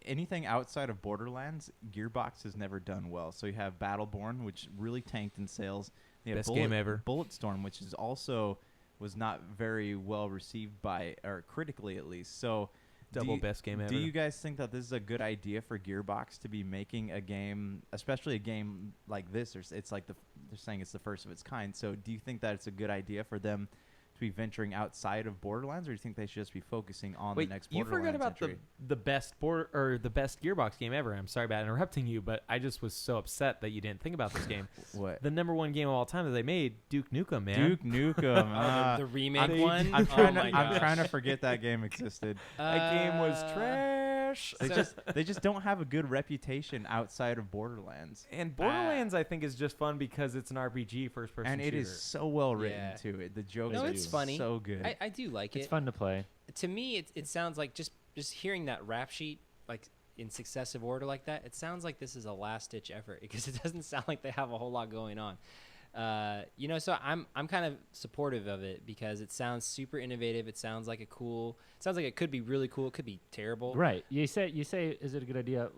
anything outside of Borderlands, Gearbox has never done well. So you have Battleborn, which really tanked in sales. You have Best game ever. Bulletstorm, which is also was not very well received by or critically at least. So Double best game ever. Do you guys think that this is a good idea for Gearbox to be making a game, especially a game like this? Or it's like they're saying it's the first of its kind. So do you think that it's a good idea for them to be venturing outside of Borderlands, or do you think they should just be focusing on Wait, the next you Borderlands forgot about entry? the best the best Gearbox game ever. I'm sorry about interrupting you, but I just was so upset that you didn't think about this game. What? The #1 game of all time that they made, Duke Nukem, man. Duke Nukem. The remake I'm- one. I'm trying, oh my to, I'm gosh. trying to forget that game existed. That game was Uh, trash. They just don't have a good reputation outside of Borderlands. And Borderlands, I think, is just fun because it's an RPG first-person And shooter. it is so well written Yeah. too. The jokes No, are it's funny. so good. I do like It's it. fun to play. To me, it sounds like just hearing that rap sheet like in successive order like that. It sounds like this is a last-ditch effort because it doesn't sound like they have a whole lot going on. So I'm kind of supportive of it because it sounds super innovative. It sounds like it could be really cool. It could be terrible. Right. You say, is it a good idea?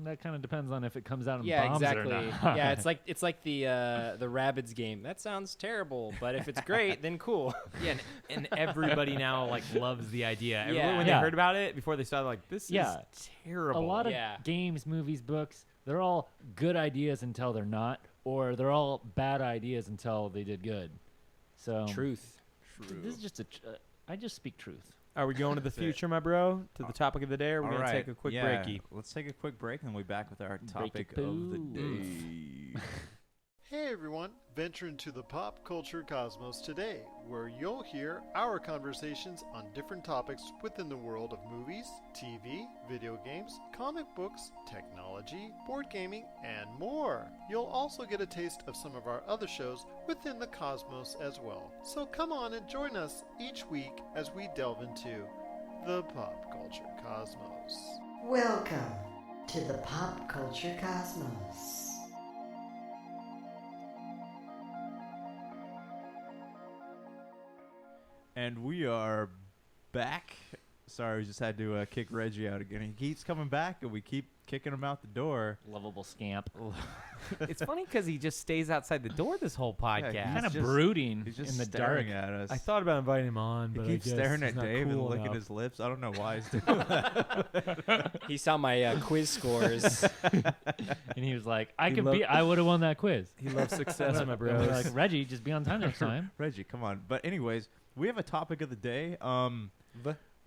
That kind of depends on if it comes out and Yeah, bombs exactly. it or not. Yeah, it's like the Rabbids game. That sounds terrible, but if it's great, then cool. Yeah, and everybody now like loves the idea. Everyone, Yeah. when Yeah. they heard about it before they started, like, this Yeah. is terrible. A lot of Yeah. games, movies, books, they're all good ideas until they're not, or they're all bad ideas until they did good. So Truth. This is just I just speak truth. Are we going to the That's it. future, my bro? To the topic of the day? Or are we All gonna right, take a quick yeah, breaky? Let's take a quick break, and we'll be back with our Breaky topic of the poo. day. Hey everyone, venture into the pop culture cosmos today, where you'll hear our conversations on different topics within the world of movies, TV, video games, comic books, technology, board gaming, and more. You'll also get a taste of some of our other shows within the cosmos as well. So come on and join us each week as we delve into the pop culture cosmos. Welcome to the Pop Culture Cosmos. And we are back. Sorry, we just had to kick Reggie out again. He keeps coming back, and we keep kicking him out the door. Lovable scamp. It's funny because he just stays outside the door this whole podcast. he's Kind of just- brooding He's just in the staring dark. at us. I thought about inviting him on, he but keeps I guess staring he's at not Dave and cool licking enough. his lips. I don't know why he's doing that. He saw my quiz scores. And he was like, I He could lo- be. I would have won that quiz. He loves success, my And we're bros. like, Reggie, just be on time next time. Reggie, come on. But anyways, we have a topic of the day.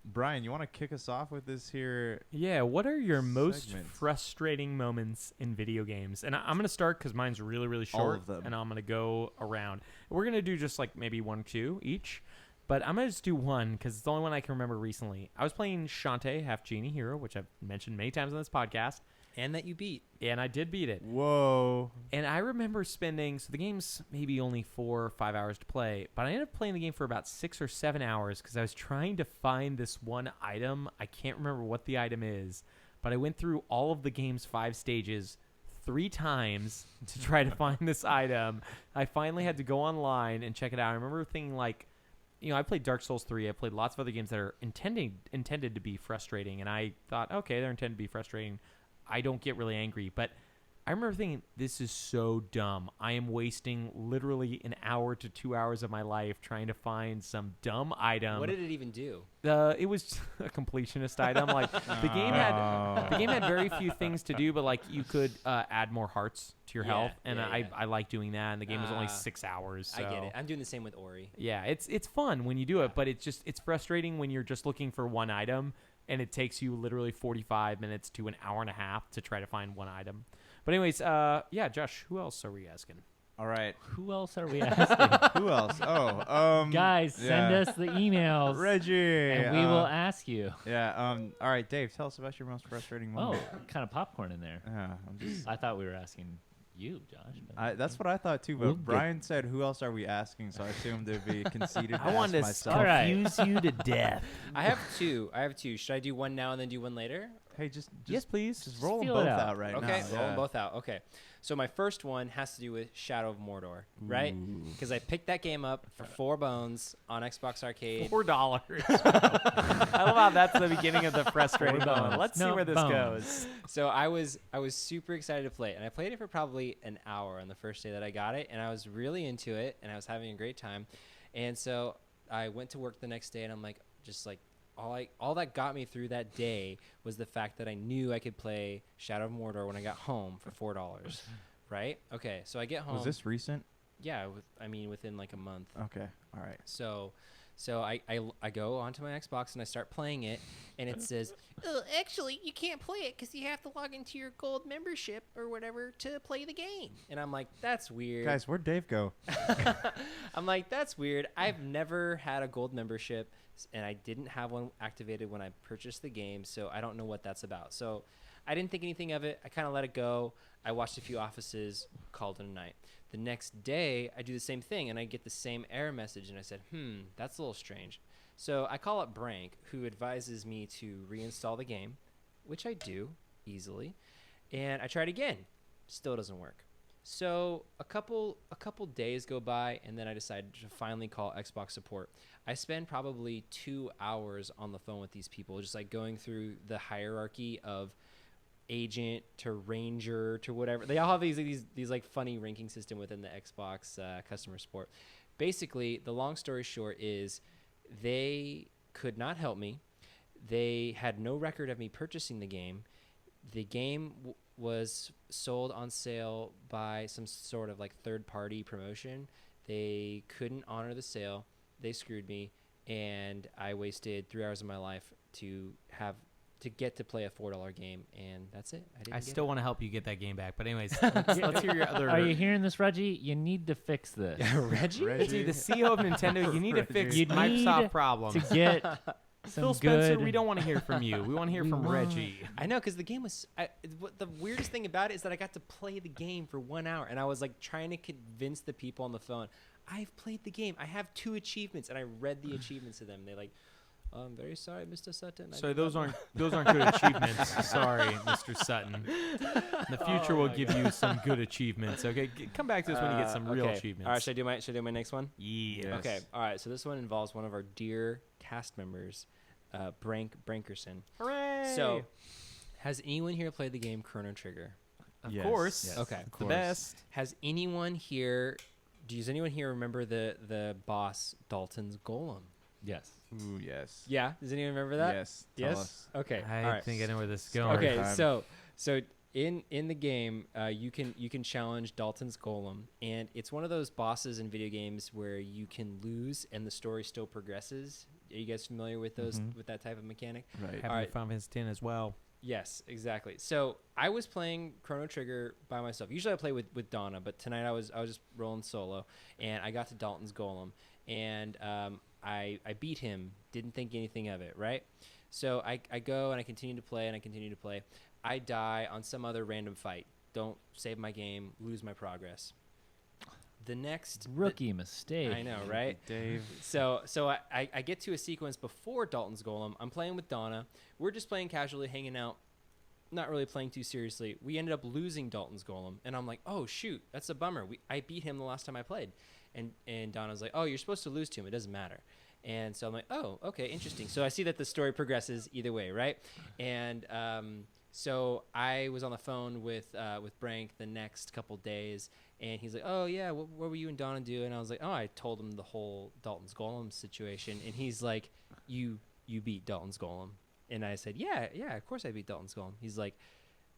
Brian, you want to kick us off with this here? Yeah, what are your most segment. frustrating moments in video games? And I'm going to start because mine's really, really All short. of them. And I'm going to go around. We're going to do just like maybe 1 or 2 each. But I'm going to just do one because it's the only one I can remember recently. I was playing Shantae, Half Genie Hero, which I've mentioned many times on this podcast. And that you beat. And I did beat it. Whoa. And I remember spending, so the game's maybe only 4 or 5 hours to play, but I ended up playing the game for about 6 or 7 hours because I was trying to find this one item. I can't remember what the item is, but I went through all of the game's 5 stages 3 times to try to find this item. I finally had to go online and check it out. I remember thinking like, I played Dark Souls 3. I played lots of other games that are intended to be frustrating, and I thought, okay, they're intended to be frustrating. I don't get really angry, but I remember thinking, this is so dumb. I am wasting literally an hour to 2 hours of my life trying to find some dumb item. What did it even do? It was a completionist item. Like the game had very few things to do, but like you could add more hearts to your Yeah, health, and yeah. I like doing that. And the game was only Ah, 6 hours. So. I get it. I'm doing the same with Ori. Yeah, it's fun when you do it, but it's frustrating when you're just looking for one item and it takes you literally 45 minutes to an hour and a half to try to find one item. But anyways, yeah, Josh, who else are we asking? All right. Who else are we asking? Who else? Oh, Guys, send yeah. us the emails. Reggie. And we will ask you. Yeah. All right, Dave. Tell us about your most frustrating Oh, moment. kind of popcorn in there. Yeah. I'm just. I thought we were asking you, Josh. But That's what I thought too. But We'll get- Brian said, "Who else are we asking?" So I assumed it'd be conceited. I wanted to myself. All right. confuse you to death. I have 2. Should I do one now and then do one later? Hey, just Yes, please. just roll them feel it both out. out right Okay, now. roll them both out. Okay. So my first one has to do with Shadow of Mordor, right? Because I picked that game up for 4 bones on Xbox Arcade. $4. I love how that's the beginning of the frustrating $4. moment. Let's see No where this bones. goes. So I was super excited to play it, and I played it for probably an hour on the first day that I got it, and I was really into it, and I was having a great time. And so I went to work the next day, and I'm like, just like all that got me through that day was the fact that I knew I could play Shadow of Mordor when I got home for $4. Right? Okay, so I get home. Was this recent? Yeah, within like a month. Okay. All right. So I go onto my Xbox and I start playing it, and it says, actually, you can't play it because you have to log into your gold membership or whatever to play the game. And I'm like, that's weird. Guys, where'd Dave go? I'm like, that's weird. I've never had a gold membership, and I didn't have one activated when I purchased the game, so I don't know what that's about. So I didn't think anything of it. I kind of let it go. I watched a few offices, called it a night. The next day, I do the same thing, and I get the same error message, and I said, that's a little strange. So I call up Brank, who advises me to reinstall the game, which I do easily, and I try it again. Still doesn't work. So a couple days go by, and then I decided to finally call Xbox support. I spend probably 2 hours on the phone with these people, just like going through the hierarchy of agent to ranger to whatever. They all have these like funny ranking system within the Xbox customer support. Basically, the long story short is they could not help me. They had no record of me purchasing the game. The game was sold on sale by some sort of like third-party promotion. They couldn't honor the sale. They screwed me, and I wasted 3 hours of my life to to get to play a $4 game, and that's it. I still want to help you get that game back. But anyways, let's hear your other. Are you hearing this, Reggie? You need to fix this. Reggie? Reggie, the CEO of Nintendo, you need to fix You Microsoft need problems. to get some Phil Spencer, good. we don't want to hear from you. We want to hear We from want- Reggie. I know, because the game was. The weirdest thing about it is that I got to play the game for 1 hour, and I was like trying to convince the people on the phone, I've played the game. I have 2 achievements, and I read the achievements to them. They're like, I'm very sorry, Mr. Sutton. I So did those not aren't good achievements. Sorry, Mr. Sutton. In the future, we'll give you some good achievements. Okay, come back to us when you get some real okay. achievements. All right, should I do my next one? Yeah. Okay. All right. So this one involves one of our dear cast members, Brankerson. Hooray! So, has anyone here played the game Chrono Trigger? of Yes. course, Yes. Okay. the best. Has anyone here? Does anyone here remember the boss Dalton's Golem? Yes. Ooh, yes. Yeah. Does anyone remember that? Yes. Yes. Tell us. Okay. I all right. think I know where this is going. Okay. time. So in the game, you can challenge Dalton's Golem, and it's one of those bosses in video games where you can lose and the story still progresses. Are you guys familiar with those with that type of mechanic? Right. Happy Alright. Final Fantasy X as well. Yes, exactly. So I was playing Chrono Trigger by myself. Usually I play with Donna, but tonight I was just rolling solo, and I got to Dalton's Golem, and I beat him. Didn't think anything of it, right? So I go and I continue to play and I continue to play. I die on some other random fight. Don't save my game. Lose my progress. The next Rookie mistake. I know, right? Dave. So I get to a sequence before Dalton's Golem. I'm playing with Donna. We're just playing casually, hanging out, not really playing too seriously. We ended up losing Dalton's Golem, and I'm like, oh shoot, that's a bummer. I beat him the last time I played, and Donna's like, oh, you're supposed to lose to him. It doesn't matter. And so I'm like, oh, okay, interesting. So I see that the story progresses either way, right? And so I was on the phone with Brank the next couple days, and he's like, oh yeah, what were you and Donna doing? And I was like, oh, I told him the whole Dalton's Golem situation, and he's like, you beat Dalton's Golem. And I said, yeah, of course I beat Dalton's Golem. He's like,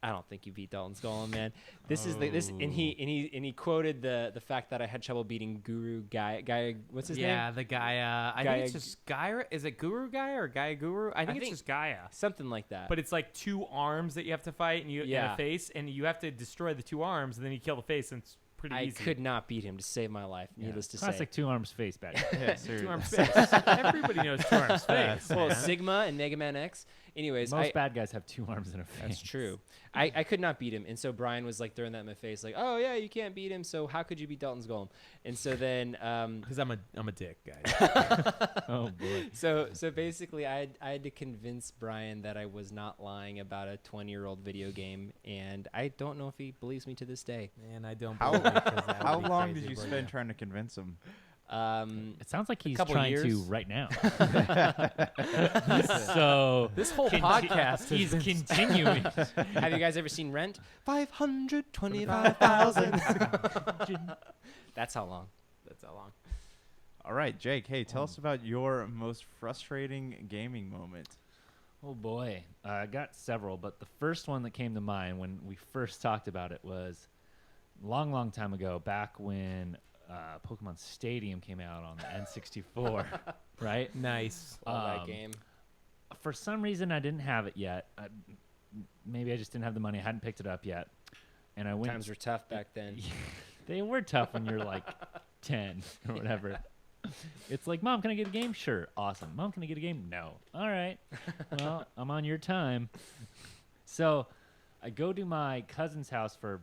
I don't think you beat Dalton's Golem, man. This is and he quoted the fact that I had trouble beating Guru Gaia. What's his name? Yeah, the Gaia. I think it's just Gaia. Is it Guru Gaia or Gaia Guru? I think it's just Gaia. Something like that. But it's like 2 arms that you have to fight, and and a face, and you have to destroy the 2 arms, and then you kill the face, and it's pretty I easy. could not beat him to save my life. Needless to say. Classic 2 arms face back. Yeah, 2 seriously. arms face. Everybody knows 2 arms face. Well, man. Sigma and Mega Man X. Anyways, Most bad guys have 2 arms and a face. that's true. I could not beat him, and so Brian was like throwing that in my face, like, "Oh yeah, you can't beat him. So how could you beat Dalton's Golem?" And so then, Because I'm a dick, guys. Oh boy. so basically, I had to convince Brian that I was not lying about a 20-year-old video game, and I don't know if he believes me to this day. Man, I don't. How- believe it 'cause that would How be long crazy, did you but spend yeah. trying to convince him? It sounds like he's couple trying to years. right now. So This whole conti- podcast he's has been continuing. Have you guys ever seen Rent? 525,000. That's how long. That's how long. All right, Jake. Hey, tell us about your most frustrating gaming moment. Oh boy, I got several, but the first one that came to mind when we first talked about it was long time ago, back when Pokemon Stadium came out on the N64, right? Nice. Love that Um, game. For some reason, I didn't have it yet. Maybe I just didn't have the money. I hadn't picked it up yet, and I went. Times were tough back then. They were tough when you're like 10 or whatever. It's like, Mom, can I get a game? Sure. Awesome. Mom, can I get a game? No. All right. Well, I'm on your time. So I go to my cousin's house for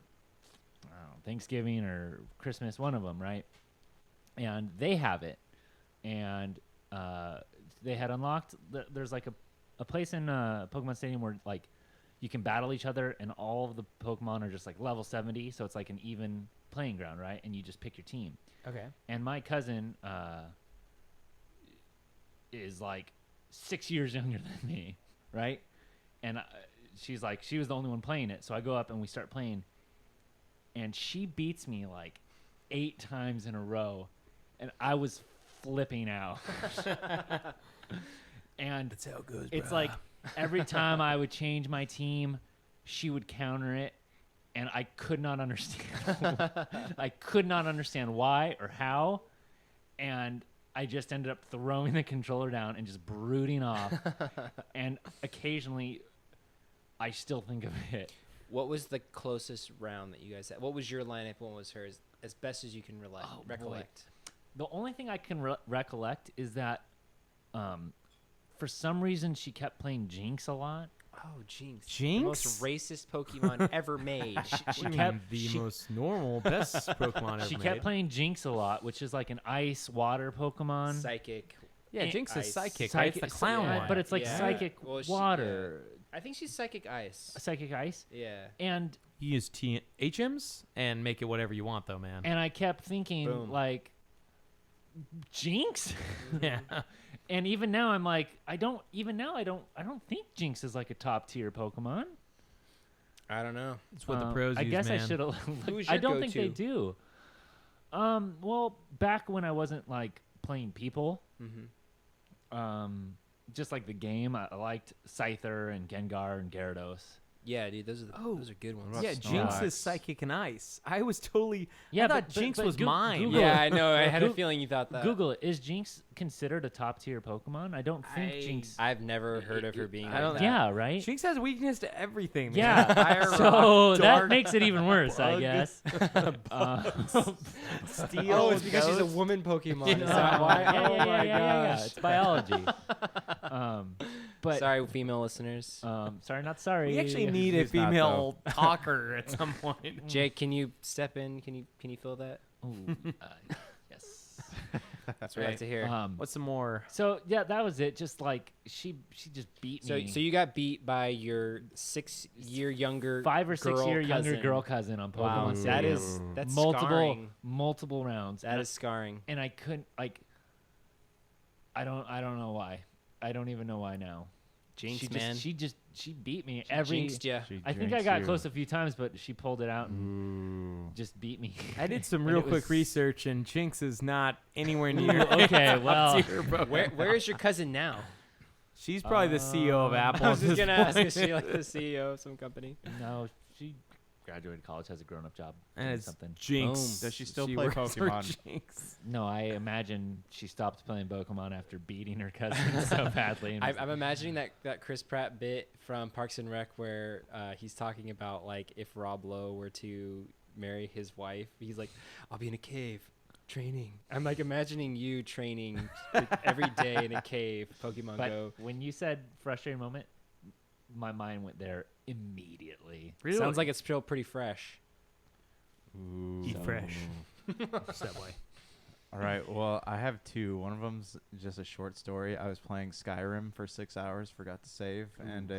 I don't know, Thanksgiving or Christmas, one of them, right? And they have it. And they had unlocked, there's like a place in Pokemon Stadium where like you can battle each other and all of the Pokemon are just like level 70. So it's like an even playing ground, right? And you just pick your team. Okay. And my cousin is like 6 years younger than me, right? And she's like, she was the only one playing it. So I go up and we start playing. And she beats me like 8 times in a row. And I was flipping out. And That's how it goes. it's like every time I would change my team, she would counter it. And I could not understand. I could not understand why or how. And I just ended up throwing the controller down and just brooding off. And occasionally I still think of it. What was the closest round that you guys had? What was your lineup? What was hers? As best as you can Oh, boy. recollect. The only thing I can recollect is that, for some reason, she kept playing Jinx a lot. Oh, Jinx. Jinx? The most racist Pokemon ever made. She What do you kept mean, the she, most normal, best Pokemon ever she made. kept playing Jinx a lot, which is like an ice water Pokemon. Psychic. Yeah, Jinx is Ice. psychic, right? It's the clown yeah, one. but it's like Yeah. psychic Well, water, I think she's Psychic Ice. psychic ice, Yeah. and You use HMs and make it whatever you want, though, man. and I kept thinking Boom. like, Jinx. Yeah. And even now, I'm like, I don't think Jinx is like a top tier Pokemon. I don't know. It's what the pros I use, guess man. I should have. Who's I your don't think they go-to? do. Well, back when I wasn't like playing people, Mm-hmm. just like the game, I liked Scyther and Gengar and Gyarados. Yeah, dude, those are good ones. about Yeah, Snorlax? Jinx is psychic and ice. I was totally. Yeah, I thought but Jinx was Goo- mine. Google Yeah, it. I know. I had a Goog- feeling you thought that. Google it. Is Jinx considered a top tier Pokemon? I don't think Jinx. I've never heard of her being. I don't- like that. Yeah, right. Jinx has weakness to everything, man. Yeah, Fire, so rock, that dark, makes it even worse, I bug, guess. steel. Oh, it's because she's a ghost. woman Pokemon. Is Uh, that why? yeah, Oh yeah, my yeah. gosh. It's biology. But Sorry, female listeners. sorry, not sorry. We actually need a He's not, female talker at some point. Jake, can you step in? Can you fill that? Ooh, yes. That's what I like to hear. What's some more? So yeah, that was it. Just like she just beat So me. you got beat by your 6-year younger 5 or 6 year younger cousin. girl cousin on Pokemon Wow, Stadium. that's multiple scarring. rounds. That is scarring. and I couldn't like. I don't know why. I don't even know why now. Jinx, she man. she beat me every. Jinxed ya. I think I got close a few times, but she pulled it out and just beat me. I did some And real it quick was- research, and Jinx is not anywhere near. Okay, well, Where is your cousin now? She's probably the CEO of Apple. I was at just this gonna ask, point. is she like the CEO of some company? no, she graduated college, has a grown up job, And doing it's something. Jinx. Boom. Does she still play works for Pokemon? Jinx. No, I imagine she stopped playing Pokemon after beating her cousin so badly. And I'm imagining that Chris Pratt bit from Parks and Rec where he's talking about like if Rob Lowe were to marry his wife, he's like, I'll be in a cave training. I'm like imagining you training every day in a cave, Pokemon but Go. when you said frustrating moment, my mind went there immediately. Really? Sounds like it's still pretty fresh. Eat fresh. Subway. All right. Well, I have two. One of them's just a short story. I was playing Skyrim for 6 hours, forgot to save, and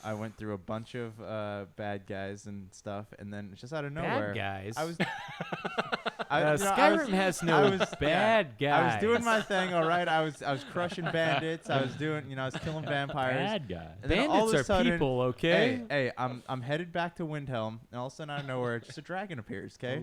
I went through a bunch of bad guys and stuff, and then just out of nowhere, Bad guys. I was. Skyrim has no bad guys. I was doing my thing. All right. I was crushing bandits. I was doing. I was killing vampires. Bad guy. And then all Bandits of a are sudden, people, okay? Hey, I'm headed back to Windhelm, and all of a sudden out of nowhere, just a dragon appears. Okay,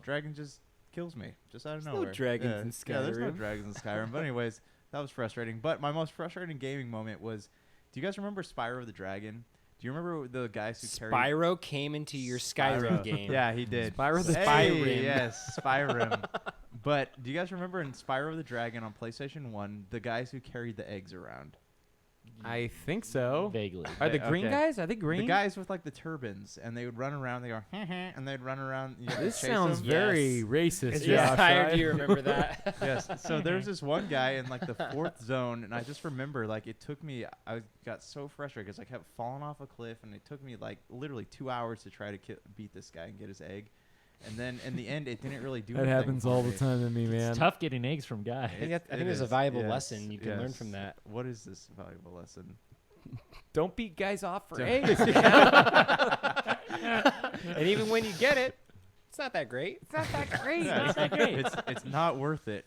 dragon just kills me, just out of no nowhere. dragons in Yeah, there's no Skyrim. dragons in Skyrim. But anyways, that was frustrating. But my most frustrating gaming moment was, do you guys remember Spyro the Dragon? Do you remember the guys who carried? Spyro came into your Skyrim game. Yeah, he did. Spyro the Hey, Skyrim. Yes, Spyrim. But do you guys remember in Spyro the Dragon on PlayStation 1, the guys who carried the eggs around? I think so. Vaguely. Are the green Okay. guys? Are they green? The guys with like the turbans, and they would run around. They go, and they'd run around. You know, This chase sounds them. very Yes. racist. Yeah, Josh, I right? do remember that. Yes. So there was this one guy in like the 4th zone, and I just remember like it took me. I got so frustrated because I kept falling off a cliff, and it took me like literally 2 hours to try to beat this guy and get his egg. And then in the end, it didn't really do That anything. happens for all the me. time to me, man. It's tough getting eggs from guys. I think It there's a is, valuable yes, lesson you can learn yes. from that. What is this valuable lesson? Don't beat guys off for Don't- eggs. And even when you get it, it's not that great. It's not that great. Yeah, It's not great. it's not worth it.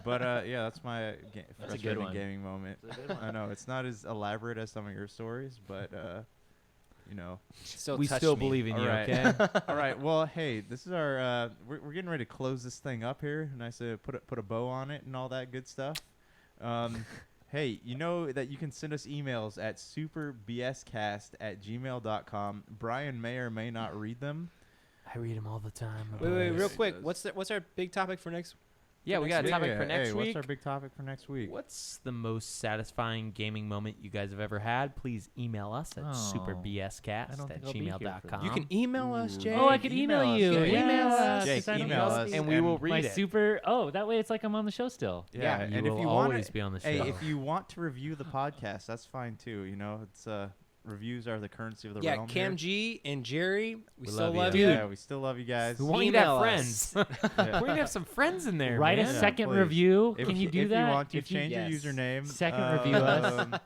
But yeah, that's my That's a good frustrating one. gaming moment. It's a good one. I know it's not as elaborate as some of your stories, but you know. Still we touched still me. believe in All you, right. okay? All right. Well, hey, this is our. We're getting ready to close this thing up here. Nice to put a bow on it and all that good stuff. Hey, you know that you can send us emails at superbscast@gmail.com. Brian may or may not read them. I read them all the time. Wait, real Yes. quick. What's our big topic for next Yeah, we got a Yeah, topic for next hey, week. What's our big topic for next week? What's the most satisfying gaming moment you guys have ever had? Please email us at Oh, I superbscast don't at think I'll be here for gmail.com. You can email us, Jay. Oh, I could email you. Jake. Email us. Jake, 'cause I don't email know. us, and we will read My it. super. Oh, that way it's like I'm on the show still. Yeah, you and if will you want always be on the show. Hey, if you want to review the podcast, that's fine too. You know, it's reviews are the currency of the Yeah, realm. Cam here. G and Jerry, we still love you. love Dude. you. Yeah, we still love you guys. we want you to have email friends. us. Yeah. We're going to have some friends in there, Write man. a Yeah, second please. review. If Can you do if that? you want to If you- change Yes. your username, Second review us.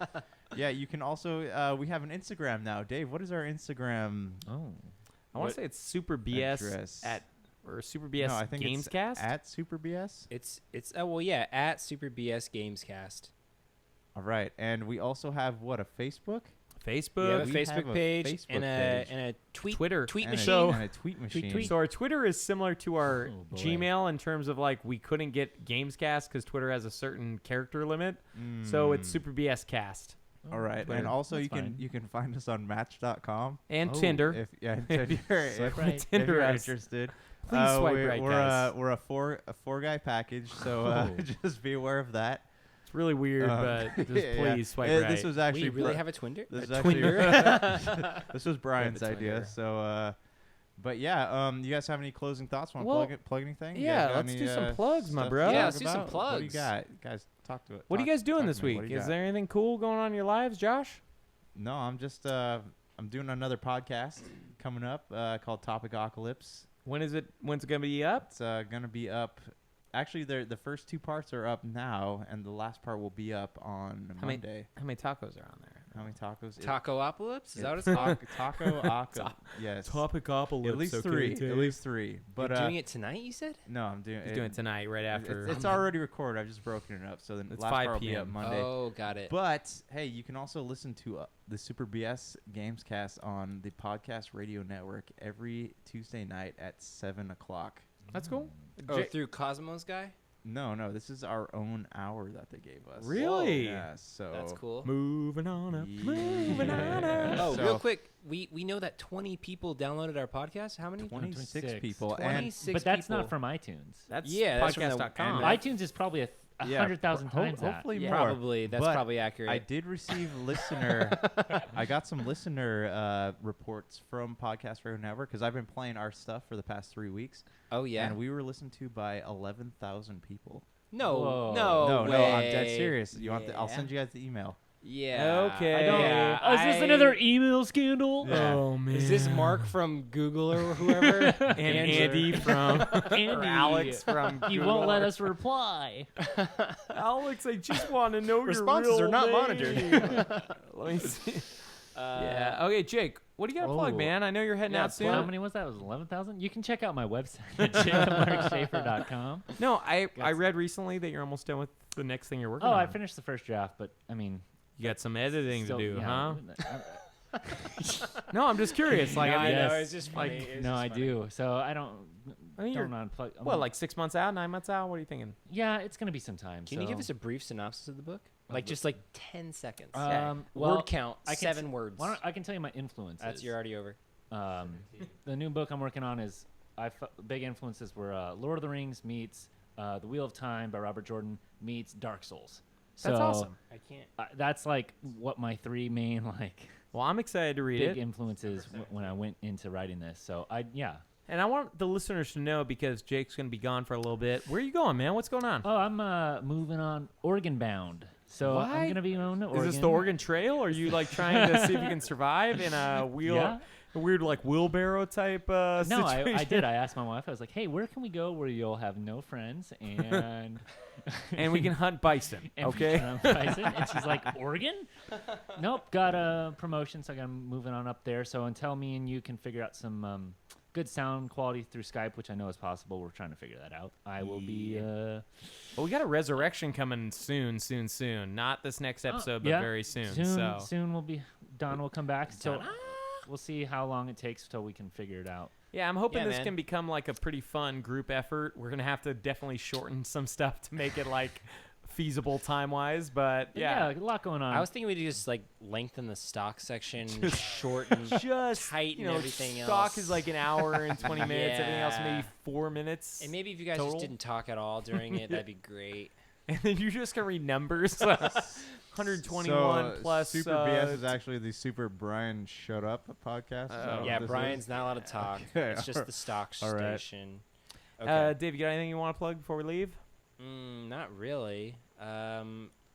Yeah, you can also. We have an Instagram now. Dave, what is our Instagram Oh. I want to say it's Super BS address? or Super BS no, I think Gamescast. it's at Super BS. It's well, yeah, at Super BS Gamescast. All right, and we also have what, a Facebook, We Facebook. have a we Facebook have a page Facebook and page. a tweet Twitter. tweet and machine. and a tweet machine. tweet. So our Twitter is similar to our Oh, boy. Gmail in terms of like we couldn't get Gamescast because Twitter has a certain character limit. So it's Mm. Super BS Cast All right, But and also that's you can fine. you can find us on Match.com. and Oh, Tinder. If and If Tinder, if, Swipe right. if you're Tinderous. interested. Please swipe we're, right, we're guys. we're a four guy package, so Oh. just be aware of that. It's really weird, but just yeah. please swipe Eh, right. This was actually we really Bri- have a Twinder. this is A actually Twinder. this was Brian's Twinder. idea. So, but yeah, you guys have any closing thoughts? Want to Well, plug anything? You yeah, guys got let's any, do some uh, plugs, my stuff bro. to Yeah, talk let's do some about? What do you plugs. got, guys? Talk to it. What are you guys doing this to me. week? What do you Is got? there anything cool going on in your lives, Josh? No, I'm just I'm doing another podcast coming up called Topicocalypse. When's it gonna be up? It's gonna be up. Actually, the first two parts are up now, and the last part will be up on How many- Monday. How many tacos are on there? How many tacos? Taco-opolis? Is that what it's it's called? Taco. Yes. Topicopolis. At least three. At least three. But You're doing it tonight, you said? no, I'm doing. He's doing it tonight, right after. It's already recorded. I've just broken it up, so the It's last 5 part will be up p.m. Monday. Oh, got it. But hey, you can also listen to the Super BS Gamescast on the Podcast Radio Network every Tuesday night at 7:00. That's cool. Oh, through Cosmos guy? No, this is our own hour that they gave us. Really? Yeah. So That's cool. Moving on up. Yeah. Moving on up. Oh, So- real quick, we know that 20 people downloaded our podcast. How many? 26 26. people, and 26 But that's people. not from iTunes. That's Yeah, that's from the- podcast.com. and iTunes is probably a yeah, 100,000 times that. Hopefully Yeah, more. probably. That's But probably accurate. I did receive listener. I got some listener reports from Podcast Radio Network because I've been playing our stuff for the past 3 weeks. Oh, yeah? And we were listened to by 11,000 people. No, Whoa. no, No, I'm dead way. serious. You want? I'll Yeah. send you guys the email. Yeah. Okay. I don't. Yeah, Is this another email scandal? Yeah. Oh man. Is this Mark from Google or whoever? and Andy from Andy, or Alex from You Google. won't let us reply. Alex, I just want to know Responses your are not real monitored. name. Let me see. Yeah. Okay, Jake. What do you got to plug, Oh. man? I know you're heading Yeah, out soon. How many was that? It was 11,000? You can check out my website at jacobmarkschaefer.com. No, I read recently that you're almost done with the next thing you're working Oh, on. I finished the first draft, but I mean, You got some editing still- to do, yeah, huh? No, I'm just curious. Like, No, I mean, yes. it's just funny. Like, It's no, just I funny. do. So I don't. I mean, you're- don't unplug. what, like 6 months out, 9 months out? What are you thinking? Yeah, it's gonna be some time. Can you give us a brief synopsis of the book? Like the- just like 10 seconds. Well, Word count, I can 7 t- words. Why don't, I can tell you my influences. That's you're already over. The new book I'm working on is big influences were Lord of the Rings meets The Wheel of Time by Robert Jordan meets Dark Souls. That's So, awesome. I can't. That's like what my 3 main like Well, I'm excited to read big it. influences when I went into writing this. So yeah. And I want the listeners to know, because Jake's going to be gone for a little bit. Where are you going, man? What's going on? Oh, I'm moving on Oregon bound. So What? I'm gonna be on to Is Oregon. this the Oregon Trail? Or are you like trying to see if you can survive in a Yeah. a weird like wheelbarrow type No, situation? I did. I asked my wife. I was like, "Hey, where can we go where you'll have no friends and And we can hunt bison, and we okay? can hunt bison?" And she's like, "Oregon? Nope, got a promotion, so I'm moving on up there. So until me and you can figure out some good sound quality through Skype, which I know is possible, we're trying to figure that out. I will be. Well, we got a resurrection coming soon. Not this next episode, but yeah, very soon. Soon, So soon we'll be. Don will come back. So we'll see how long it takes till we can figure it out. yeah, I'm hoping Yeah, this man. can become like a pretty fun group effort. We're gonna have to definitely shorten some stuff to make it like feasible time wise, but Yeah, a lot going on. I was thinking we'd just like lengthen the stock section, shorten, just tighten everything stock else. is like an hour and 20 minutes. Everything else Yeah. maybe 4 minutes. And maybe if you guys total. just didn't talk at all during it, that'd be great. And then you just can read numbers. 121 So, plus Super BS is actually the Super Brian Shut Up podcast. Is that what Yeah, this Brian's is? not allowed to talk. Okay, It's just the stock all right. station. Okay. Dave, you got anything you want to plug before we leave? Not really.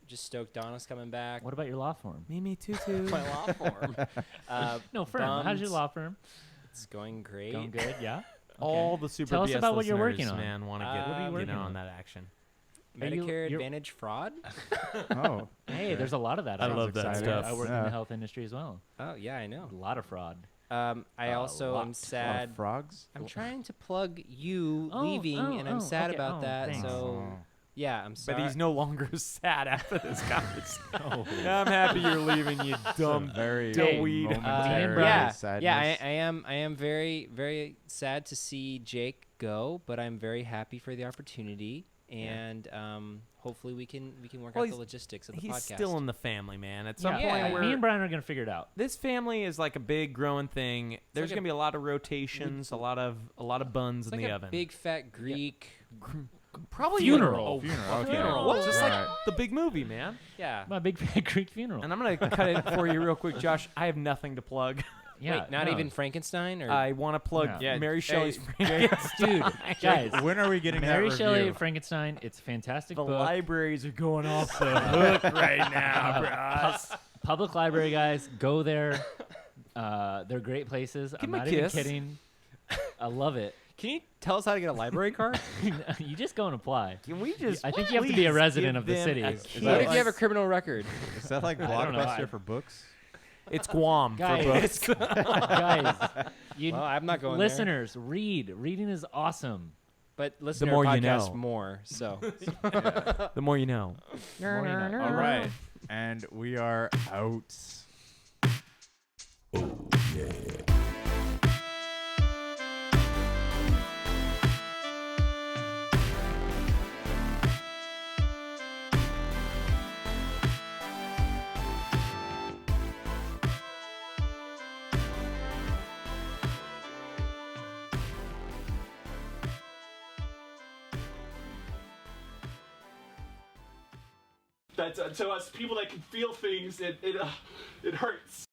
Just stoked Donna's coming back. What about your law firm? Me too. My law firm. No, firm. How's your law firm? It's going great. Going good, yeah? All the Super Tell us BS about what you're listeners, working on. man, want to What are you get working on on? that action. Medicare you're- Advantage fraud? Oh, Hey, there's a lot of that. I Sounds love that exciting. stuff. I work in Yeah. the health industry as well. Oh, yeah, I know. A lot of fraud. I also am lot. sad. frogs. I'm trying to plug you Oh, leaving, and I'm sad okay. about Oh, that. thanks. So, yeah, I'm sorry. But he's no longer sad after this conversation. Oh. I'm happy you're leaving, you dumb. Very Dillweed. momentary yeah, sadness. yeah, I am very, very sad to see Jake go, but I'm very happy for the opportunity, and hopefully we can work Well, out the logistics of the He's podcast. still in the family, man. At some Yeah, point, me and Brian are going to figure it out. this family is like a big growing thing. There's like gonna be a lot of rotations, a lot of buns It's in like the a oven. big fat Greek. Probably Funeral. Okay. Funeral. What? Just Right. like the big movie, man. Yeah. My big fat Greek funeral. And I'm gonna cut it for you real quick, Josh. I have nothing to plug. Yeah, Wait, not no. even Frankenstein, or I want to plug No. Yeah, Mary Shelley's hey, Dude, guys. When are we getting Mary that Shelley, review? Frankenstein. It's a fantastic The book. libraries are going off the hook right now, bros. Public library, guys. Go there. They're great places. I'm Give 'em a not even kiss. kidding. I love it. can you tell us how to get a library card? You just go and apply. Can we just? I think you have to be a please resident give of the them city. a Is kiss? that What if like- you have a criminal record? Is that like I don't know. Blockbuster for books? It's Guam Guys. for books. Guys, you Well, I'm not going there. listeners, read. Reading is awesome. But listen to more our you podcast know. more. So The more you know. More you know. All right. And we are out. That's to us people that can feel things. It hurts.